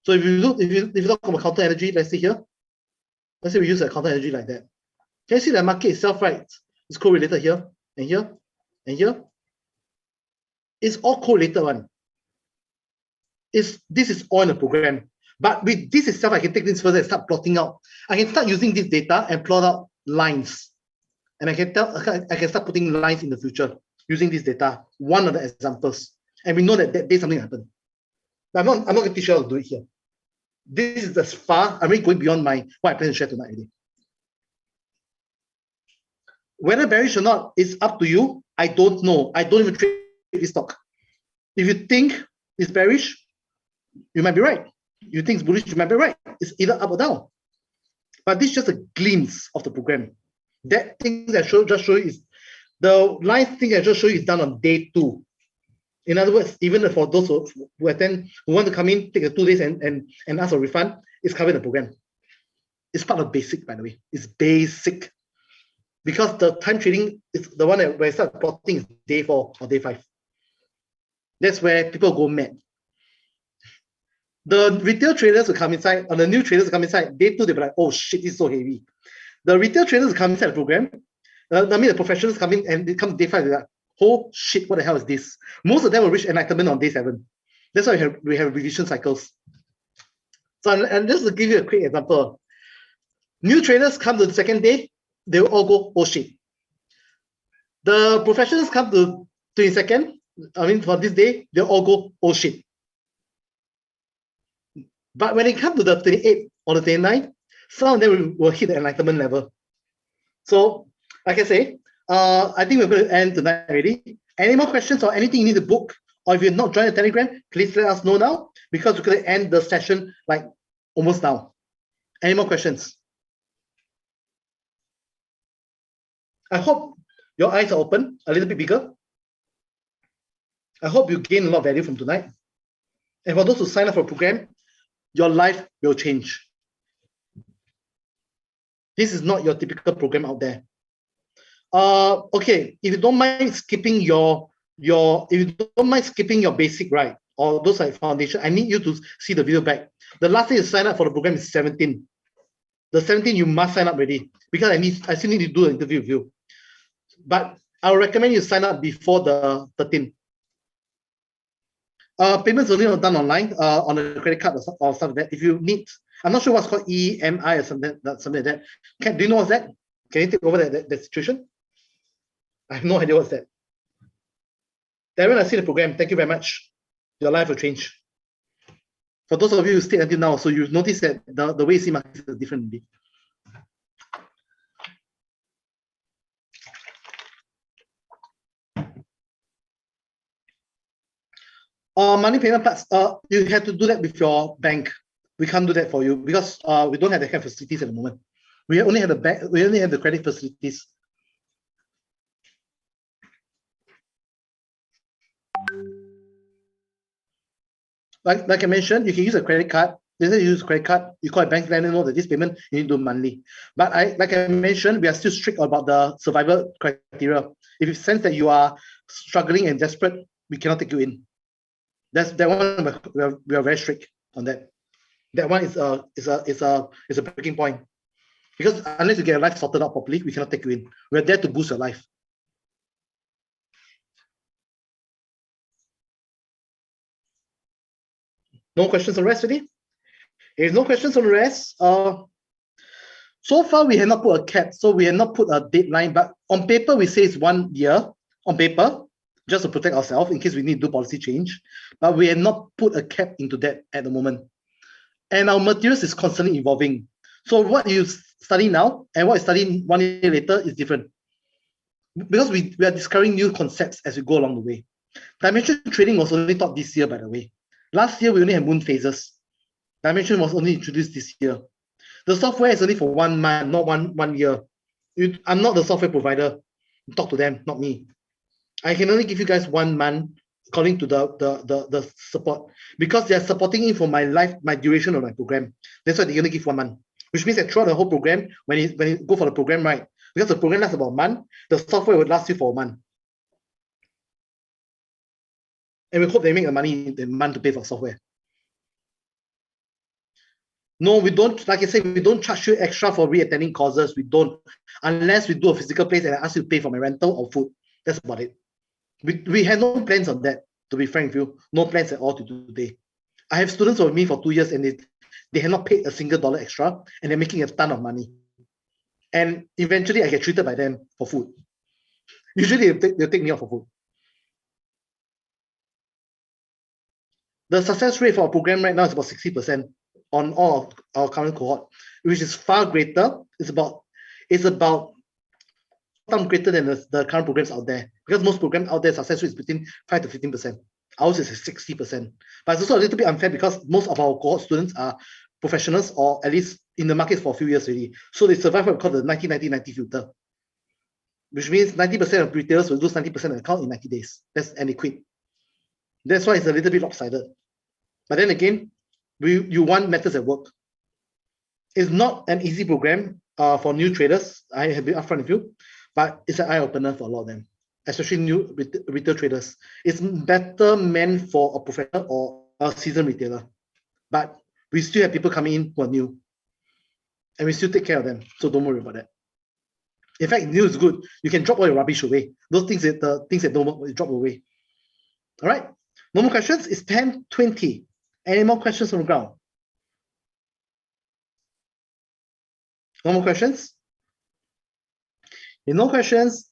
So if you talk about counter energy, let's see here. Let's say we use a counter energy like that. Can you see the market itself, right? It's correlated here and here and here. It's all correlated one. This is all in the program. But with this itself, I can take this further and start plotting out. I can start using this data and plot out lines. And I can start putting lines in the future using this data. One of the examples. And we know that that day something happened. But I'm not going to teach you how to do it here. This is as far, I'm really going beyond what I plan to share tonight already. Whether bearish or not is up to you. I don't know. I don't even trade this stock. If you think it's bearish, you might be right. You think it's bullish, you might be right. It's either up or down. But this is just a glimpse of the program. That thing that just show you is the line thing I just show you is done on day 2. In other words, even for those who attend, who want to come in, take the 2 days and ask for a refund, it's covered in the program. It's part of basic, by the way. It's basic. Because the time trading is the one where I start plotting is day 4 or day 5. That's where people go mad. The retail traders will come inside, or the new traders will come inside, day 2, they'll be like, oh shit, this is so heavy. The retail traders will come inside the program. The professionals come in and they come day 5, they're like, oh shit, what the hell is this? Most of them will reach enlightenment on day 7. That's why we have revision cycles. So, and just to give you a quick example, new traders come to the second day, they will all go, oh shit. The professionals come to 22nd, for this day, they'll all go, oh shit. But when it comes to the 28th or the 29th, some of them will hit the enlightenment level. So, like I say, I think we're going to end tonight already. Any more questions or anything you need to book, or if you're not joined the Telegram, please let us know now, because we're going to end the session like almost now. Any more questions? I hope your eyes are open, a little bit bigger. I hope you gain a lot of value from tonight. And for those who sign up for a program, your life will change. This is not your typical program out there. Okay, if you don't mind skipping your basic, right, or those like foundation, I need you to see the video back. The last day to sign up for the program is 17. The 17 you must sign up already, because I still need to do an interview with you. But I would recommend you sign up before the 13th. Payments only are done online on a credit card or stuff like that. If you need, I'm not sure what's called EMI or something like that. Do you know what's that? Can you take over that situation? I have no idea what's that. Darren, I see the program. Thank you very much. Your life will change. For those of you who stayed until now, so you've noticed that the way you see markets is different. Money payment parts, you have to do that with your bank. We can't do that for you because we don't have the kind of facilities at the moment. We only have the bank. We only have the credit facilities. Like I mentioned, you can use a credit card. Let's say you use credit card, you call a bank, let them know that this payment you need to do monthly. But like I mentioned, we are still strict about the survival criteria. If you sense that you are struggling and desperate, we cannot take you in. That one we are very strict on that. That one is a breaking point. Because unless you get your life sorted out properly, we cannot take you in. We're there to boost your life. No questions on rest already? If no questions on the rest, so far we have not put a cap, so we have not put a deadline, but on paper we say it's 1 year, on paper, just to protect ourselves in case we need to do policy change, but we have not put a cap into that at the moment. And our materials is constantly evolving. So what you study now and what you study 1 year later is different. Because we are discovering new concepts as we go along the way. Dimension trading was only taught this year, by the way. Last year, we only had moon phases. Dimension was only introduced this year. The software is only for 1 month, not one year. I'm not the software provider. Talk to them, not me. I can only give you guys 1 month according to the support, because they're supporting it for my duration of my program. That's why they're going to give 1 month, which means that throughout the whole program, when you go for the program, right, because the program lasts about a month, the software will last you for a month. And we hope they make the money in the month to pay for software. No, we don't, like I said, we don't charge you extra for re-attending courses. We don't, unless we do a physical place and I ask you to pay for my rental or food. That's about it. We have no plans on that, to be frank with you. No plans at all to do today. I have students with me for 2 years and they have not paid a single dollar extra and they're making a ton of money. And eventually I get treated by them for food. Usually they'll take me out for food. The success rate for our program right now is about 60% on all of our current cohort, which is far greater. It's about some greater than the current programs out there, because most programs out there success rate is between 5 to 15%. Ours is 60%. But it's also a little bit unfair because most of our cohort students are professionals or at least in the market for a few years already. So they survive what we call the 90-90-90 filter, which means 90% of retailers will lose 90% of the account in 90 days. And they quit. That's why it's a little bit lopsided. But then again, you want methods that work. It's not an easy program for new traders. I have been upfront with you, but it's an eye-opener for a lot of them, especially new retail traders. It's better meant for a professional or a seasoned retailer. But we still have people coming in who are new, and we still take care of them. So don't worry about that. In fact, new is good. You can drop all your rubbish away. Those things that don't work, you drop away. All right. No more questions. It's 10:20. Any more questions on the ground? No more questions? If no questions,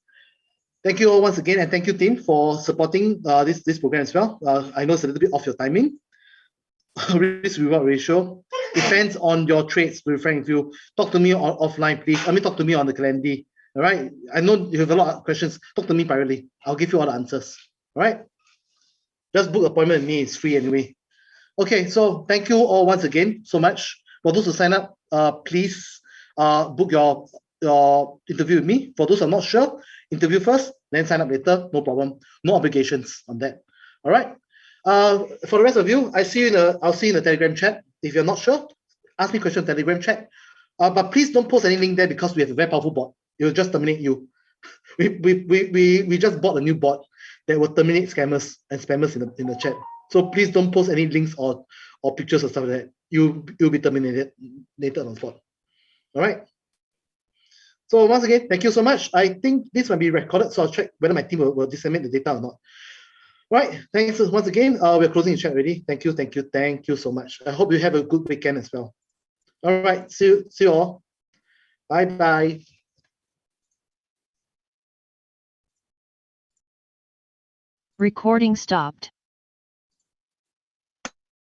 thank you all once again, and thank you, team, for supporting this program as well. I know it's a little bit off your timing. Risk reward ratio depends on your trades. Referring to you, talk to me offline, please. Talk to me on the calendar. All right. I know you have a lot of questions. Talk to me privately. I'll give you all the answers. All right. Just book appointment with me. It's free anyway. Okay. So thank you all once again so much. For those who sign up, please book your interview with me. For those who are not sure, interview first, then sign up later. No problem. No obligations on that. All right. For the rest of you, I'll see you in the Telegram chat. If you're not sure, ask me questions in the Telegram chat. But please don't post any link there because we have a very powerful bot. It will just terminate you. We just bought a new bot that will terminate scammers and spammers in the chat. So please don't post any links or pictures or stuff like that. You'll be terminated later on the spot. All right. So once again, thank you so much. I think this might be recorded, so I'll check whether my team will disseminate the data or not. Right. Thanks once again. We're closing the chat already. Thank you so much. I hope you have a good weekend as well. All right. See you all. Bye. Recording stopped.